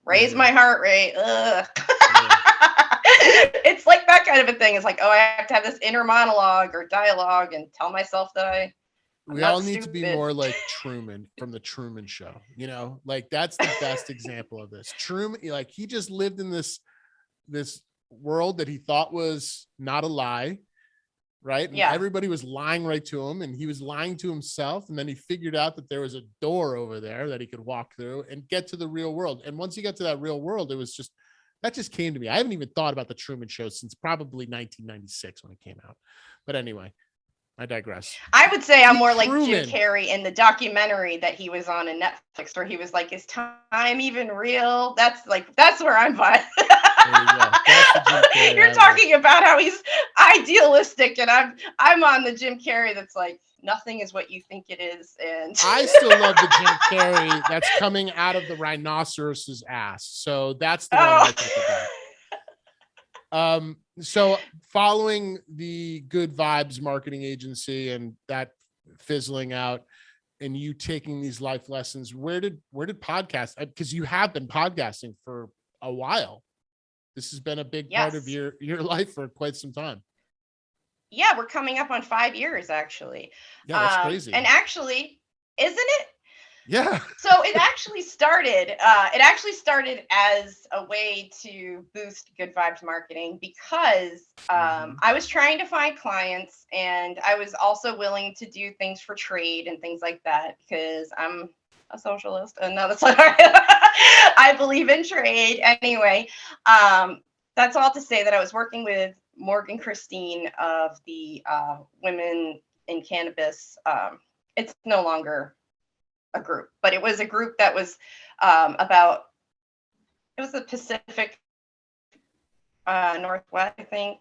raise my heart rate. Ugh. It's like that kind of a thing. It's like, oh, I have to have this inner monologue or dialogue and tell myself that we all need to be more like Truman from the Truman Show, like that's the best example of this. Truman, like he just lived in this world that he thought was not a lie, right? And everybody was lying right to him and he was lying to himself. And then he figured out that there was a door over there that he could walk through and get to the real world. And once he got to that real world, it was just That just came to me. I haven't even thought about the Truman Show since probably 1996 when it came out. But anyway, I digress. I would say I'm more Truman. like Jim Carrey in the documentary that he was on in Netflix, where he was like, "Is time even real?" That's where I'm by. You You're talking about how he's idealistic, and I'm on the Jim Carrey that's like, nothing is what you think it is. And I still love the Jim Carrey that's coming out of the rhinoceros's ass. So that's the one I think about. So following the Good Vibes marketing agency and that fizzling out and you taking these life lessons, where did podcast, because you have been podcasting for a while. This has been a big part of your life for quite some time. Yeah, we're coming up on 5 years, actually. Yeah, that's crazy. And actually, isn't it? Yeah. So it actually started as a way to boost Good Vibes marketing, because I was trying to find clients, and I was also willing to do things for trade and things like that, because I'm a socialist, and no, that's not I believe in trade anyway. That's all to say that I was working with Morgan Christine of the Women in Cannabis. It's no longer a group, but it was a group that was it was the Pacific Northwest, I think.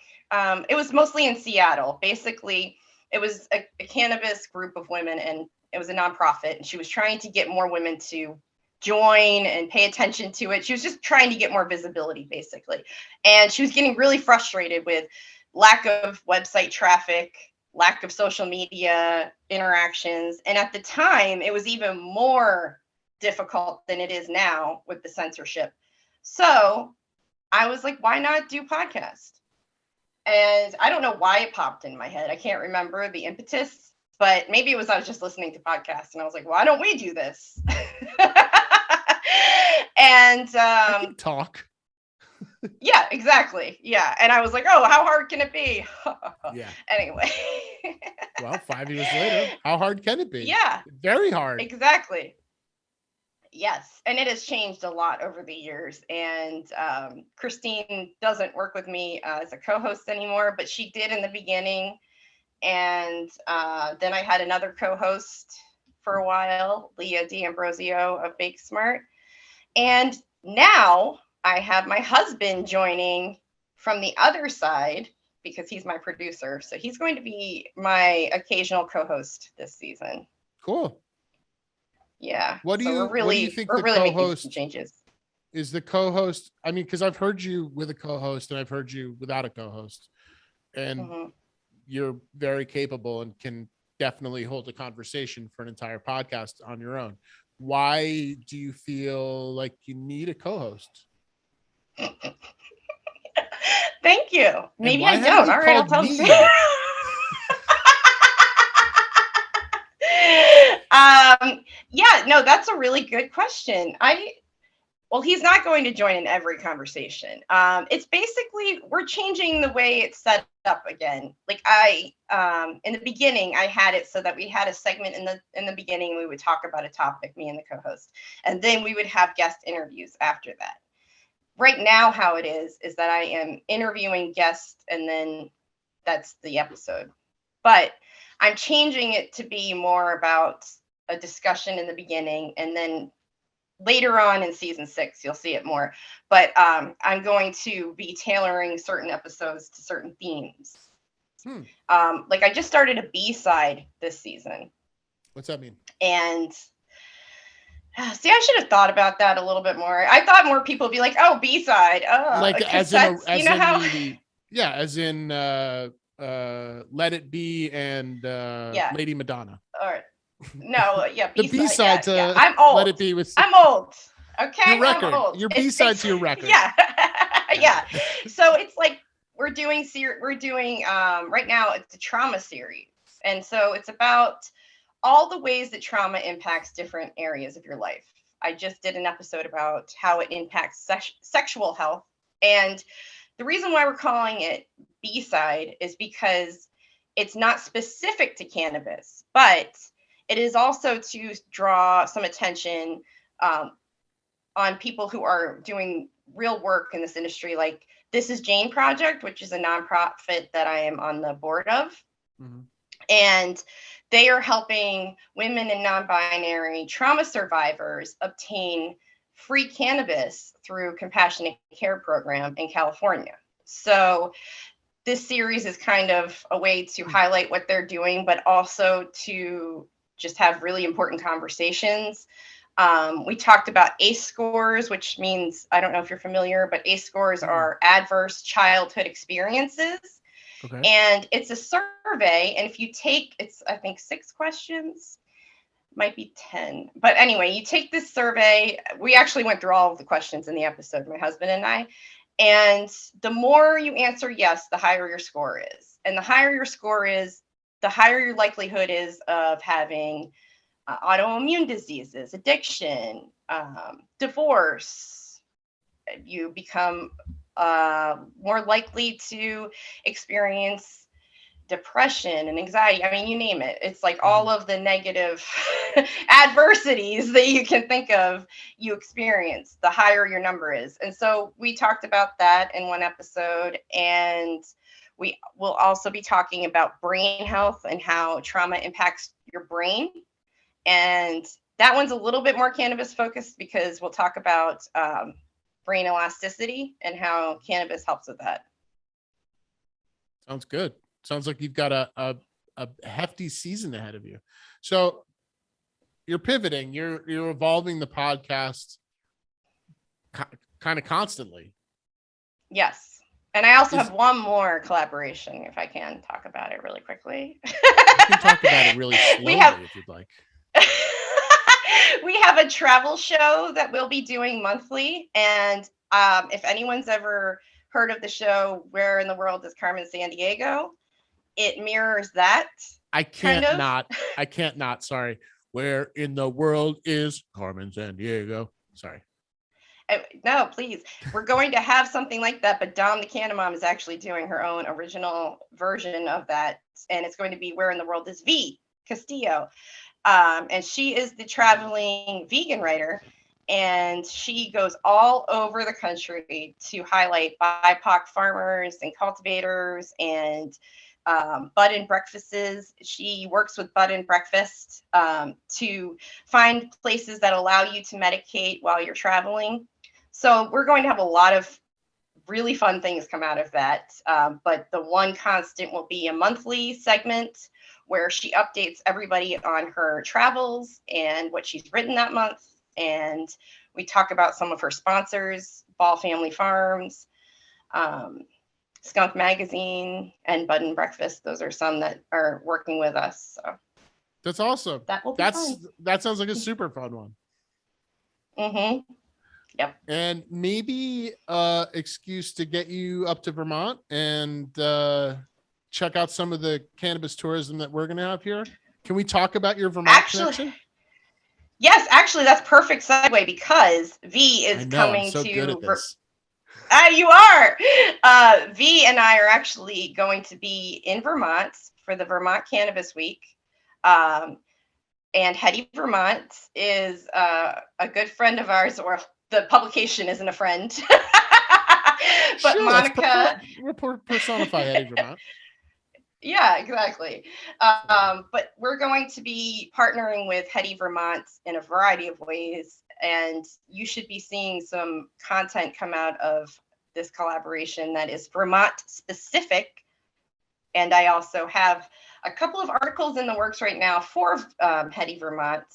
It was mostly in Seattle. Basically, it was a cannabis group of women, and it was a nonprofit, and she was trying to get more women to join and pay attention to it. She was just trying to get more visibility, basically. And she was getting really frustrated with lack of website traffic, lack of social media interactions. And at the time, it was even more difficult than it is now with the censorship. So I was like, why not do podcast? And I don't know why it popped in my head. I can't remember the impetus, but maybe it was I was just listening to podcasts and I was like, why don't we do this? And I can talk. Yeah, exactly. Yeah. And I was like, oh, how hard can it be? Yeah. Anyway. Well, 5 years later, how hard can it be? Yeah. Very hard. Exactly. Yes. And it has changed a lot over the years. And Christine doesn't work with me as a co-host anymore, but she did in the beginning. And then I had another co-host for a while, Leah D'Ambrosio of Bake Smart. And now I have my husband joining from the other side because he's my producer. So he's going to be my occasional co-host this season. Cool. Yeah. What do you think we're the really co-host making changes? Is the co-host? I mean, because I've heard you with a co-host and I've heard you without a co-host, and you're very capable and can definitely hold a conversation for an entire podcast on your own. Why do you feel like you need a co-host? Thank you. Maybe I don't. All right, I'll tell you. Yeah, no, that's a really good question. Well, he's not going to join in every conversation. It's basically, we're changing the way it's set up again. Like in the beginning, I had it so that we had a segment in the beginning. We would talk about a topic, me and the co-host, and then we would have guest interviews after that. Right now, how it is that I am interviewing guests, and then that's the episode. But I'm changing it to be more about a discussion in the beginning, and then later on in season 6, you'll see it more. But I'm going to be tailoring certain episodes to certain themes. Like I just started a B-side this season. What's that mean? And see, I should have thought about that a little bit more. I thought more people would be like, "Oh, B-side." Oh, like as in Let It Be and Lady Madonna. All right. No, yeah, the B-side to I'm old. Let It Be with I'm old. Okay, your record. I'm old. Your B-side to your record. Yeah, yeah. So it's like we're doing right now. It's a trauma series, and so it's about all the ways that trauma impacts different areas of your life. I just did an episode about how it impacts sexual health, and the reason why we're calling it B-side is because it's not specific to cannabis, but it is also to draw some attention on people who are doing real work in this industry. Like This Is Jane Project, which is a nonprofit that I am on the board of. Mm-hmm. And they are helping women and non-binary trauma survivors obtain free cannabis through compassionate care program in California. So this series is kind of a way to highlight what they're doing, but also to just have really important conversations. We talked about ACE scores, which means, I don't know if you're familiar, but ACE scores are adverse childhood experiences. Okay. And it's a survey. And if you take, it's, I think, 6 questions, might be 10. But anyway, you take this survey. We actually went through all of the questions in the episode, my husband and I. And the more you answer yes, the higher your score is. And the higher your score is, the higher your likelihood is of having autoimmune diseases, addiction, divorce. You become more likely to experience depression and anxiety. I mean, you name it. It's like all of the negative adversities that you can think of, you experience, the higher your number is. And so we talked about that in one episode, and we will also be talking about brain health and how trauma impacts your brain. And that one's a little bit more cannabis focused, because we'll talk about brain elasticity and how cannabis helps with that. Sounds good. Sounds like you've got a hefty season ahead of you. So you're pivoting, you're evolving the podcast kind of constantly. Yes. And I also have one more collaboration, if I can talk about it really quickly. You can talk about it really slowly if you'd like. We have a travel show that we'll be doing monthly. And if anyone's ever heard of the show, Where in the World is Carmen Sandiego? It mirrors that. I can't not. Sorry. Where in the world is Carmen Sandiego? Sorry. No, please. We're going to have something like that, but Dom the Canna Mom is actually doing her own original version of that. And it's going to be Where in the World is V Castillo. And she is the traveling vegan writer. And she goes all over the country to highlight BIPOC farmers and cultivators and bud and breakfasts. She works with Bud and Breakfast to find places that allow you to medicate while you're traveling. So we're going to have a lot of really fun things come out of that. But the one constant will be a monthly segment where she updates everybody on her travels and what she's written that month. And we talk about some of her sponsors, Ball Family Farms, Skunk Magazine, and Bud and Breakfast. Those are some that are working with us. So that's awesome. That sounds like a super fun one. Mm-hmm. Yep. And maybe excuse to get you up to Vermont and check out some of the cannabis tourism that we're going to have here. Can we talk about your Vermont connection? Yes, actually, that's perfect segue, because V is coming to. Good at this. You are. V and I are actually going to be in Vermont for the Vermont Cannabis Week. And Hetty Vermont is a good friend of ours, or the publication isn't a friend. But sure, Monica. Personify Hetty Vermont. Yeah, exactly. But we're going to be partnering with Hetty Vermont in a variety of ways. And you should be seeing some content come out of this collaboration that is Vermont specific. And I also have a couple of articles in the works right now for Hetty Vermont.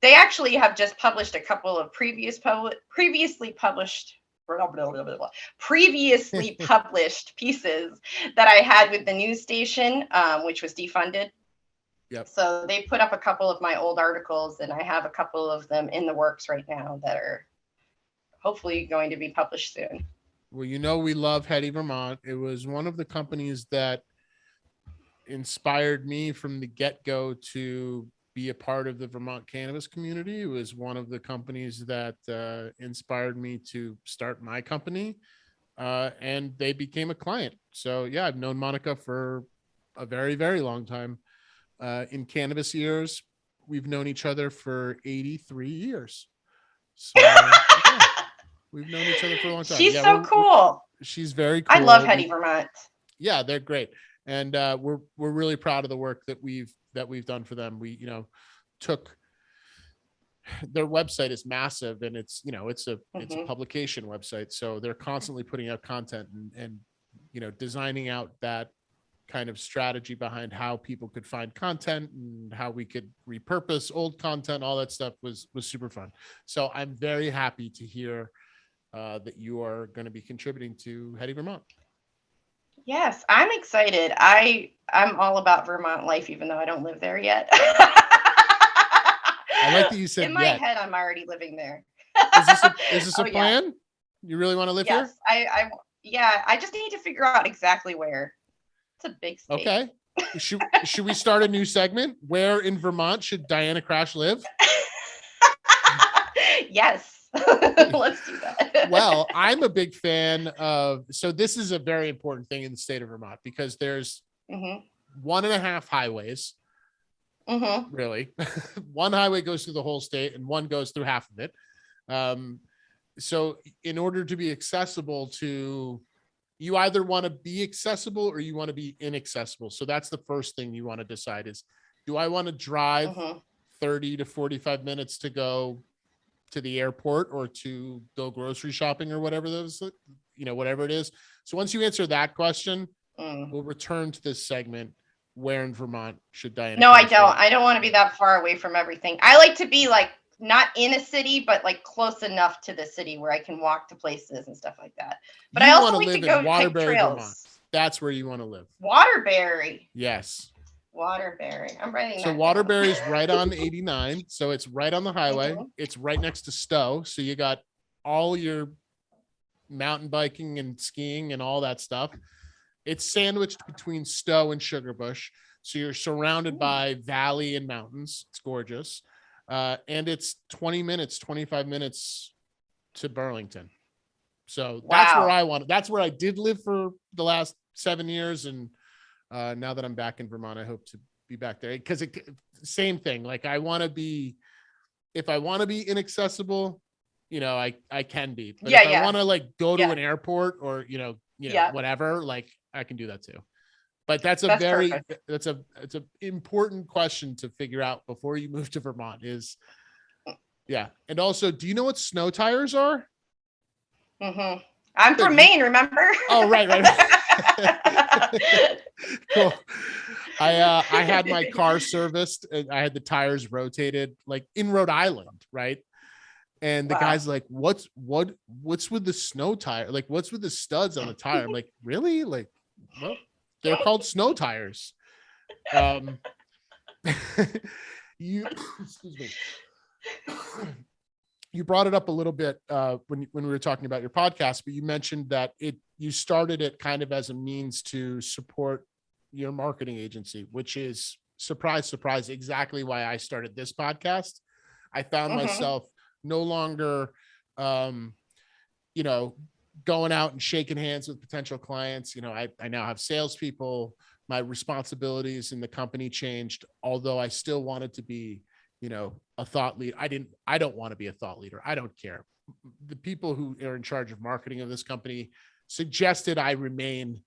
They actually have just published a couple of previously published pieces that I had with the news station, which was defunded. Yep. So they put up a couple of my old articles, and I have a couple of them in the works right now that are hopefully going to be published soon. Well, you know, we love Hetty Vermont. It was one of the companies that inspired me from the get-go to be a part of the Vermont cannabis community. It was one of the companies that inspired me to start my company, and they became a client. So yeah, I've known Monica for a very, very long time. In cannabis years, we've known each other for 83 years. So, yeah. We've known each other for a long time. She's so cool. She's very cool. I love Heady Vermont. Yeah, they're great. And we're really proud of the work that we've done for them. We, took their website is massive, and it's a publication website. So they're constantly putting out content and designing out that kind of strategy behind how people could find content and how we could repurpose old content. All that stuff was super fun. So I'm very happy to hear that you are going to be contributing to Heady Vermont. Yes, I'm excited. I'm all about Vermont life, even though I don't live there yet. I like that you said in my head, I'm already living there. Is this a plan? Yeah. You really want to live here? Yes, I just need to figure out exactly where. It's a big state. Okay. Should we start a new segment? Where in Vermont should Diana Krach live? Yes. Let's do that. Well, I'm a big fan of, so this is a very important thing in the state of Vermont because there's 1.5 highways. Really. One highway goes through the whole state and one goes through half of it. So in order to be accessible to, you either want to be accessible or you want to be inaccessible. So that's the first thing you want to decide is, do I want to drive 30 to 45 minutes to go to the airport or to go grocery shopping or whatever those, whatever it is. So once you answer that question, we'll return to this segment. Where in Vermont should Diana? No, I don't. I don't want to be that far away from everything. I like to be like not in a city, but like close enough to the city where I can walk to places and stuff like that. But I also like to go take trails. Vermont. That's where you want to live. Waterbury. Yes. Waterbury. I'm writing that. So Waterbury is right on 89. So it's right on the highway. It's right next to Stowe. So you got all your mountain biking and skiing and all that stuff. It's sandwiched between Stowe and Sugarbush. So you're surrounded by valley and mountains. It's gorgeous. And it's 25 minutes to Burlington. So that's where I want. That's where I did live for the last 7 years. And now that I'm back in Vermont, I hope to be back there because same thing. Like if I want to be inaccessible, I can be, but if I want to like go to an airport or, whatever, like I can do that too. But that's an important question to figure out before you move to Vermont is, And also, do you know what snow tires are? I'm from Maine, remember? Oh, right. Cool. I had my car serviced and I had the tires rotated like in Rhode Island, right? And the guy's like, what's with the snow tire? Like, what's with the studs on the tire? I'm like, really? Like, well, they're called snow tires. Excuse me. You brought it up a little bit when we were talking about your podcast, but you mentioned that you started it kind of as a means to support your marketing agency, which is surprise, exactly why I started this podcast. I found myself no longer, going out and shaking hands with potential clients. I now have salespeople. My responsibilities in the company changed, although I still wanted to be, a thought leader. I don't want to be a thought leader. I don't care. The people who are in charge of marketing of this company suggested I remain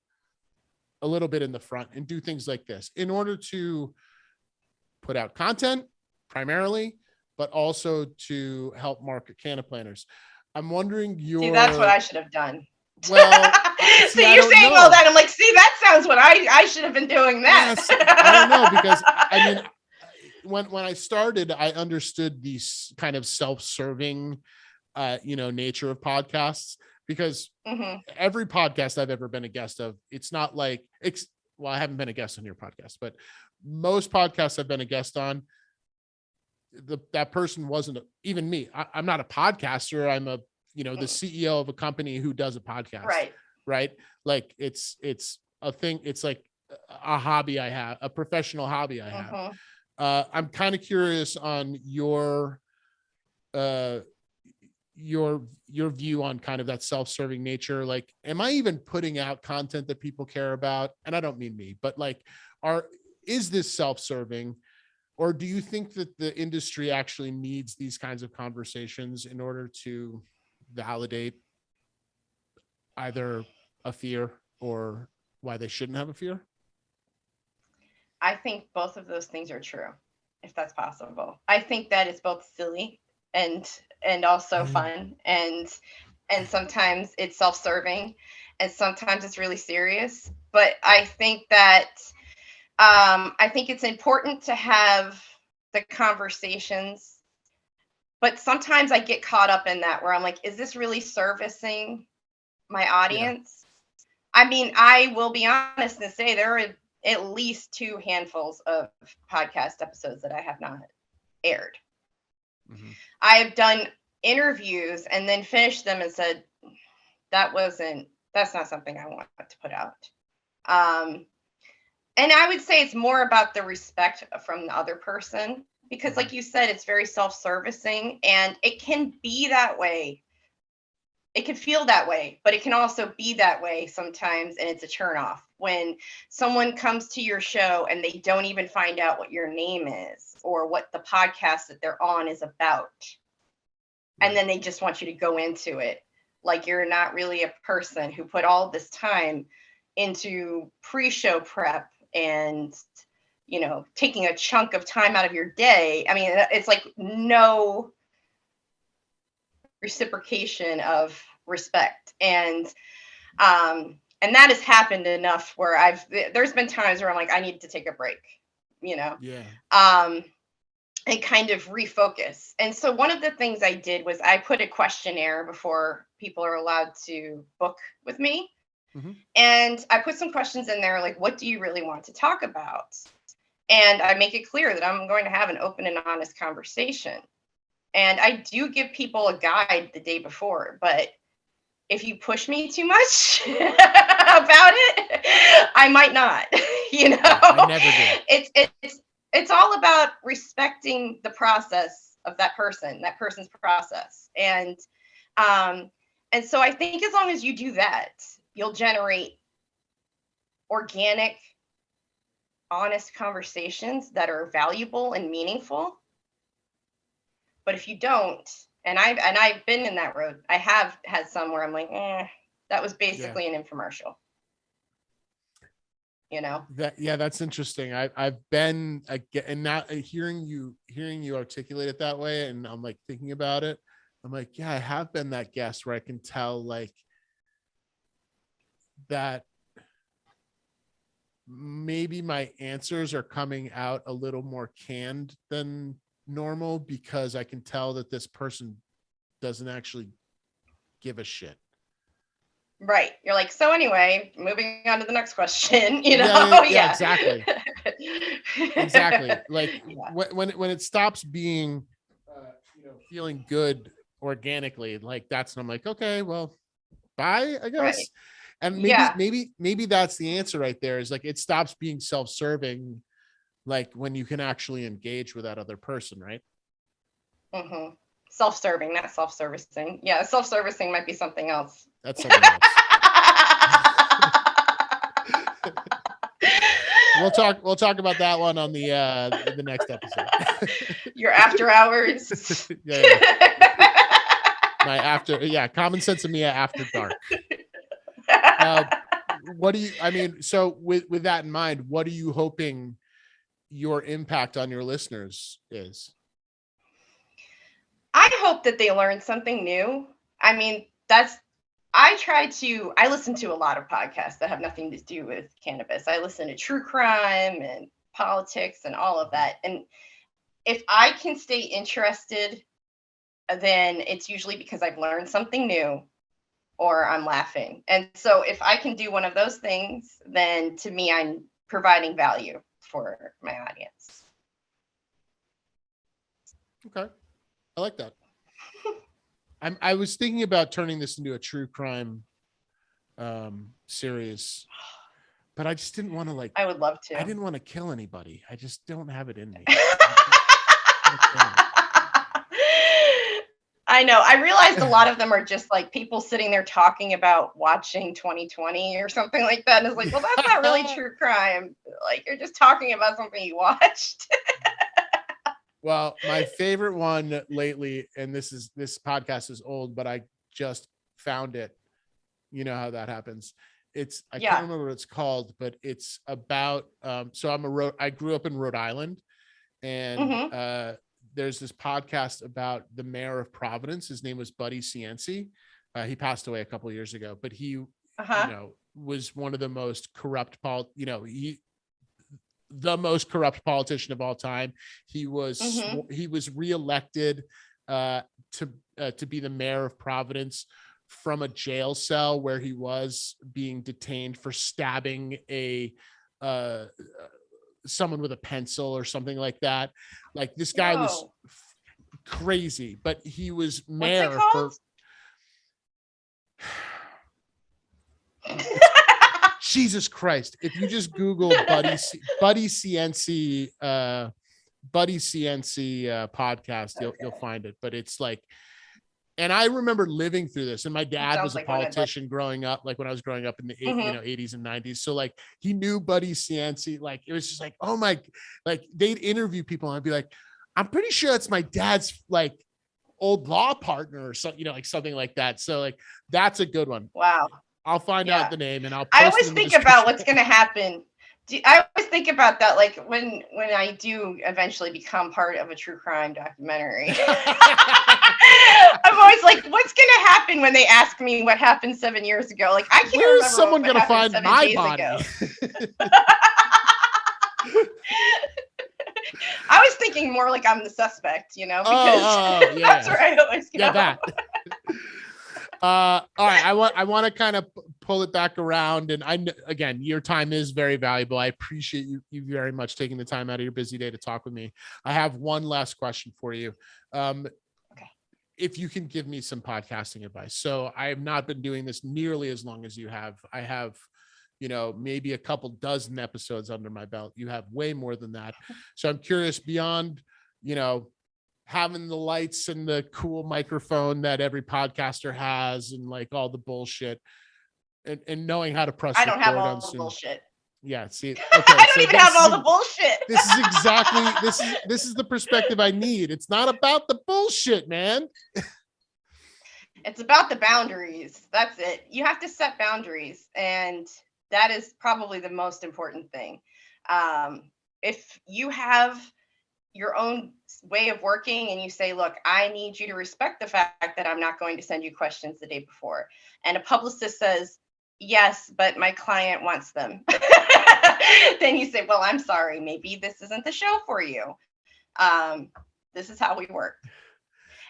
a little bit in the front and do things like this in order to put out content primarily, but also to help market CannaPlanners. I'm wondering See, that's what I should have done. Well, so you're saying all that. I'm like, see, that sounds what I should have been doing that. Yes, I don't know, because I mean, when I started, I understood these kind of self-serving, nature of podcasts, because every podcast I've ever been a guest of, it's not like, I haven't been a guest on your podcast, but most podcasts I've been a guest on, that person wasn't even me. I'm not a podcaster. I'm the CEO of a company who does a podcast. Right. Like it's a thing. It's like a hobby I have, a professional hobby I have. I'm kind of curious on your view on kind of that self-serving nature. Like, am I even putting out content that people care about? And I don't mean me, but like, is this self-serving? Or do you think that the industry actually needs these kinds of conversations in order to validate either a fear or why they shouldn't have a fear? I think both of those things are true, if that's possible. I think that it's both silly and also fun, and sometimes it's self-serving, and sometimes it's really serious. But I think that I think it's important to have the conversations, but sometimes I get caught up in that where I'm like, is this really servicing my audience? I mean, I will be honest and say there are at least 2 handfuls of podcast episodes that I have not aired. Mm-hmm. I have done interviews and then finished them and said, that's not something I want to put out. And I would say it's more about the respect from the other person, because like you said, it's very self-servicing, and it can be that way. It can feel that way, but it can also be that way sometimes, and it's a turnoff when someone comes to your show and they don't even find out what your name is or what the podcast that they're on is about. And then they just want you to go into it like you're not really a person who put all this time into pre-show prep and, you know, taking a chunk of time out of your day. I mean, it's like no reciprocation of respect. And that has happened enough where there's been times where I'm like, I need to take a break, you know? Yeah. And kind of refocus. And so one of the things I did was I put a questionnaire before people are allowed to book with me. Mm-hmm. And I put some questions in there, like, what do you really want to talk about? And I make it clear that I'm going to have an open and honest conversation. And I do give people a guide the day before, but if you push me too much about it, I might not, you know. I never do. It's all about respecting the process of that person's process. And so I think as long as you do that, you'll generate organic, honest conversations that are valuable and meaningful. But if you don't, and I've been in that road, I have had some where I'm like, that was basically an infomercial. You know, that's interesting. I've been and now hearing you articulate it that way, and I'm like thinking about it. I'm like, I have been that guest where I can tell like that maybe my answers are coming out a little more canned than normal because I can tell that this person doesn't actually give a shit. Right. You're like, so anyway, moving on to the next question, you know? Yeah. Exactly. Exactly. Like when it stops being, feeling good organically, like that's when I'm like, okay, well, bye, I guess. Right. And maybe that's the answer right there is like, it stops being self-serving, like when you can actually engage with that other person. Right. Mm-hmm. Self-serving, not self-servicing. Yeah. Self-servicing might be something else. That's something else. We'll talk about that one on the next episode. Your after hours. My Common SENSimilla after dark. So with that in mind, what are you hoping your impact on your listeners is? I hope that they learn something new. I mean, I listen to a lot of podcasts that have nothing to do with cannabis. I listen to true crime and politics and all of that. And if I can stay interested, then it's usually because I've learned something new or I'm laughing. And so if I can do one of those things, then to me, I'm providing value for my audience. Okay. I like that. I was thinking about turning this into a true crime series, but I just didn't want to I would love to. I didn't want to kill anybody. I just don't have it in me. I know. I realized a lot of them are just like people sitting there talking about watching 2020 or something like that. And it's like, well, that's not really true crime. Like you're just talking about something you watched. Well, my favorite one lately, and this podcast is old, but I just found it. You know how that happens. I Yeah. can't remember what it's called, but it's about, so I grew up in Rhode Island, and there's this podcast about the mayor of Providence. His name was Buddy Cianci. He passed away a couple of years ago, but he, you know, was one of the most corrupt, the most corrupt politician of all time. He was reelected to be the mayor of Providence from a jail cell where he was being detained for stabbing someone with a pencil or something like that. Like, this guy was crazy, but he was mayor for Jesus Christ. If you just Google Buddy Cianci podcast, you'll find it. But it's like, and I remember living through this, and my dad was a politician growing up, like when I was growing up in the 80s and 90s. So like, he knew Buddy Cianci. Like, it was just like, oh my, like they'd interview people and I'd be like, I'm pretty sure it's my dad's like old law partner or something, like something like that. So like, that's a good one. Wow. I'll find out the name and I'll post I always think about what's going to happen. I always think about that, like when I do eventually become part of a true crime documentary. I'm always like, what's going to happen when they ask me what happened 7 years ago? Like, I can't remember. Where's someone going to find my body? I was thinking more like I'm the suspect, because that's where I always go. Yeah, that. All right. I want to kind of pull it back around, and again, your time is very valuable. I appreciate you very much taking the time out of your busy day to talk with me. I have one last question for you. Okay. If you can give me some podcasting advice. So I have not been doing this nearly as long as you have. I have, maybe a couple dozen episodes under my belt. You have way more than that. So I'm curious, beyond, having the lights and the cool microphone that every podcaster has and like all the bullshit, and knowing how to press. I don't have all the bullshit. Yeah. See, okay, I don't even have all the bullshit. This is exactly, this is the perspective I need. It's not about the bullshit, man. It's about the boundaries. That's it. You have to set boundaries. And that is probably the most important thing. If you have your own way of working and you say, look, I need you to respect the fact that I'm not going to send you questions the day before. And a publicist says, yes, but my client wants them. Then you say, well, I'm sorry, maybe this isn't the show for you. This is how we work.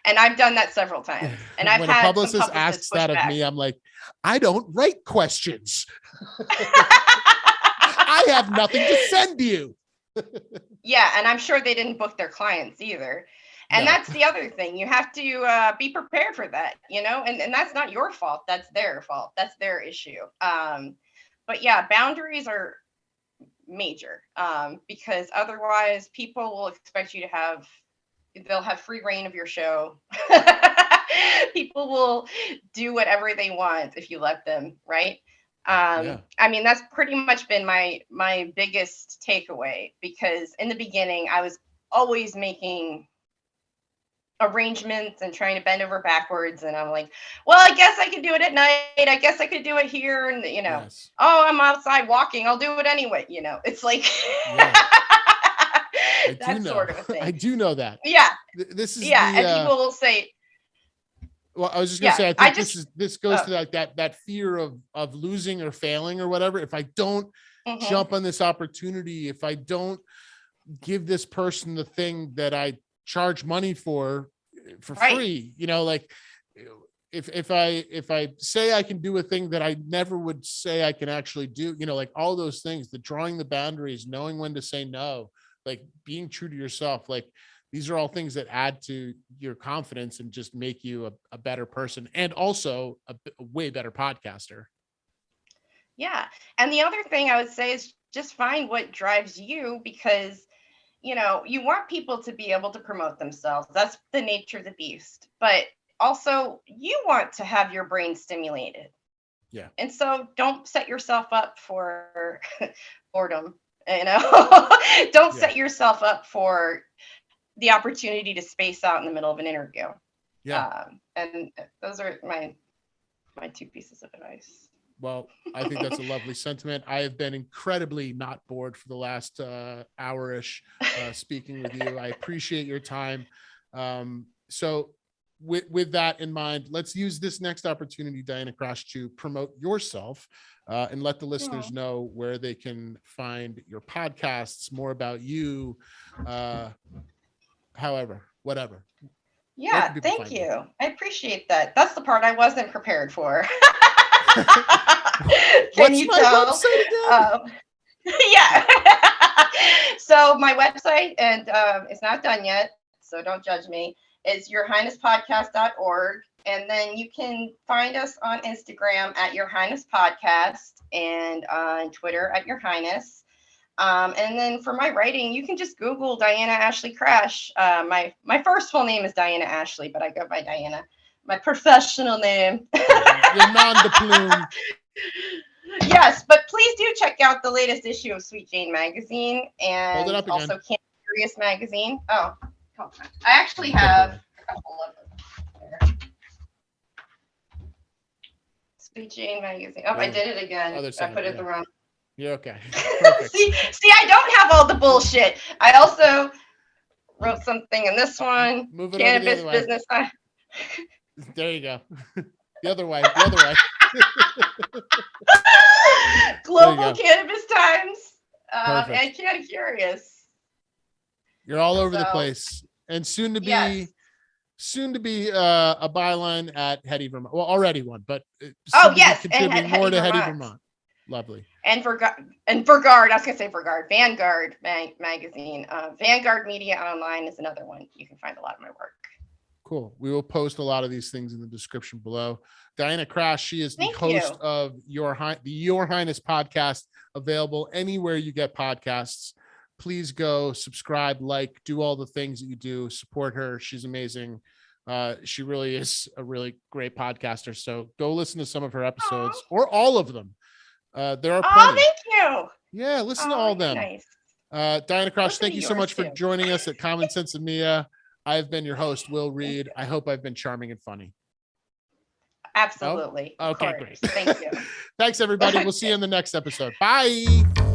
And I've done that several times. And I've when had a publicist asks that back of me, I'm like, I don't write questions. I have nothing to send you. Yeah, and I'm sure they didn't book their clients either. And that's the other thing. You have to be prepared for that, and that's not your fault. That's their fault. That's their issue. But yeah, boundaries are major because otherwise people will expect you to they'll have free reign of your show. People will do whatever they want if you let them, right? I mean, that's pretty much been my biggest takeaway, because in the beginning I was always making arrangements and trying to bend over backwards, and I'm like, well, I guess I could do it at night, I guess I could do it here, and oh, I'm outside walking, I'll do it anyway, it's like that sort of a thing. I do know that. This is and people will say, well, I was just gonna say, I think this goes to like that fear of losing or failing or whatever. If I don't jump on this opportunity, if I don't give this person the thing that I charge money for free, like if I say I can do a thing that I never would say I can actually do, like all those things, the drawing the boundaries, knowing when to say no, like being true to yourself, like these are all things that add to your confidence and just make you a better person, and also a way better podcaster. Yeah. And the other thing I would say is just find what drives you, because, you want people to be able to promote themselves. That's the nature of the beast. But also you want to have your brain stimulated. Yeah. And so don't set yourself up for boredom, Don't set yourself up for the opportunity to space out in the middle of an interview. Yeah. And those are my two pieces of advice. Well, I think that's a lovely sentiment. I have been incredibly not bored for the last hour-ish speaking with you. I appreciate your time. So with that in mind, let's use this next opportunity, Diana Krach, to promote yourself and let the listeners know where they can find your podcasts, more about you, however, whatever. Yeah, thank you. I appreciate that. That's the part I wasn't prepared for. Can you tell? Yeah. So my website, and it's not done yet, so don't judge me, is yourhighnesspodcast.org. And then you can find us on Instagram at Your Highness Podcast and on Twitter at Your Highness. And then for my writing, you can just Google Diana Ashley Krach. My first full name is Diana Ashley, but I go by Diana, my professional name. Your nom de plume. Yes, but please do check out the latest issue of Sweet Jane magazine and also Cannabis magazine. Oh, I actually have a couple of them. Sweet Jane magazine. Oh, I did it again. I put it the wrong. You're okay. see, I don't have all the bullshit. I also wrote something in this one. Moving Cannabis business. There you go. The other way. Global Cannabis Times. And Canna Curious. You're all over the place, and soon to be a byline at Heady Vermont. Well, already one, but contributing more to Heady Vermont. Lovely. And Vanguard. I was gonna say Vanguard magazine. Vanguard Media Online is another one. You can find a lot of my work. Cool. We will post a lot of these things in the description below. Diana Krach, she is the host of the Your Highness Podcast, available anywhere you get podcasts. Please go subscribe, like, do all the things that you do. Support her. She's amazing. She really is a really great podcaster. So go listen to some of her episodes or all of them. There are plenty. Oh, thank you. Yeah, listen to all of them. Nice. Diana Krach, thank you so much for joining us at SENSimilla. I've been your host, Will Reed. I hope I've been charming and funny. Absolutely. Oh? Okay, great. Thank you. Thanks, everybody. We'll see you in the next episode. Bye.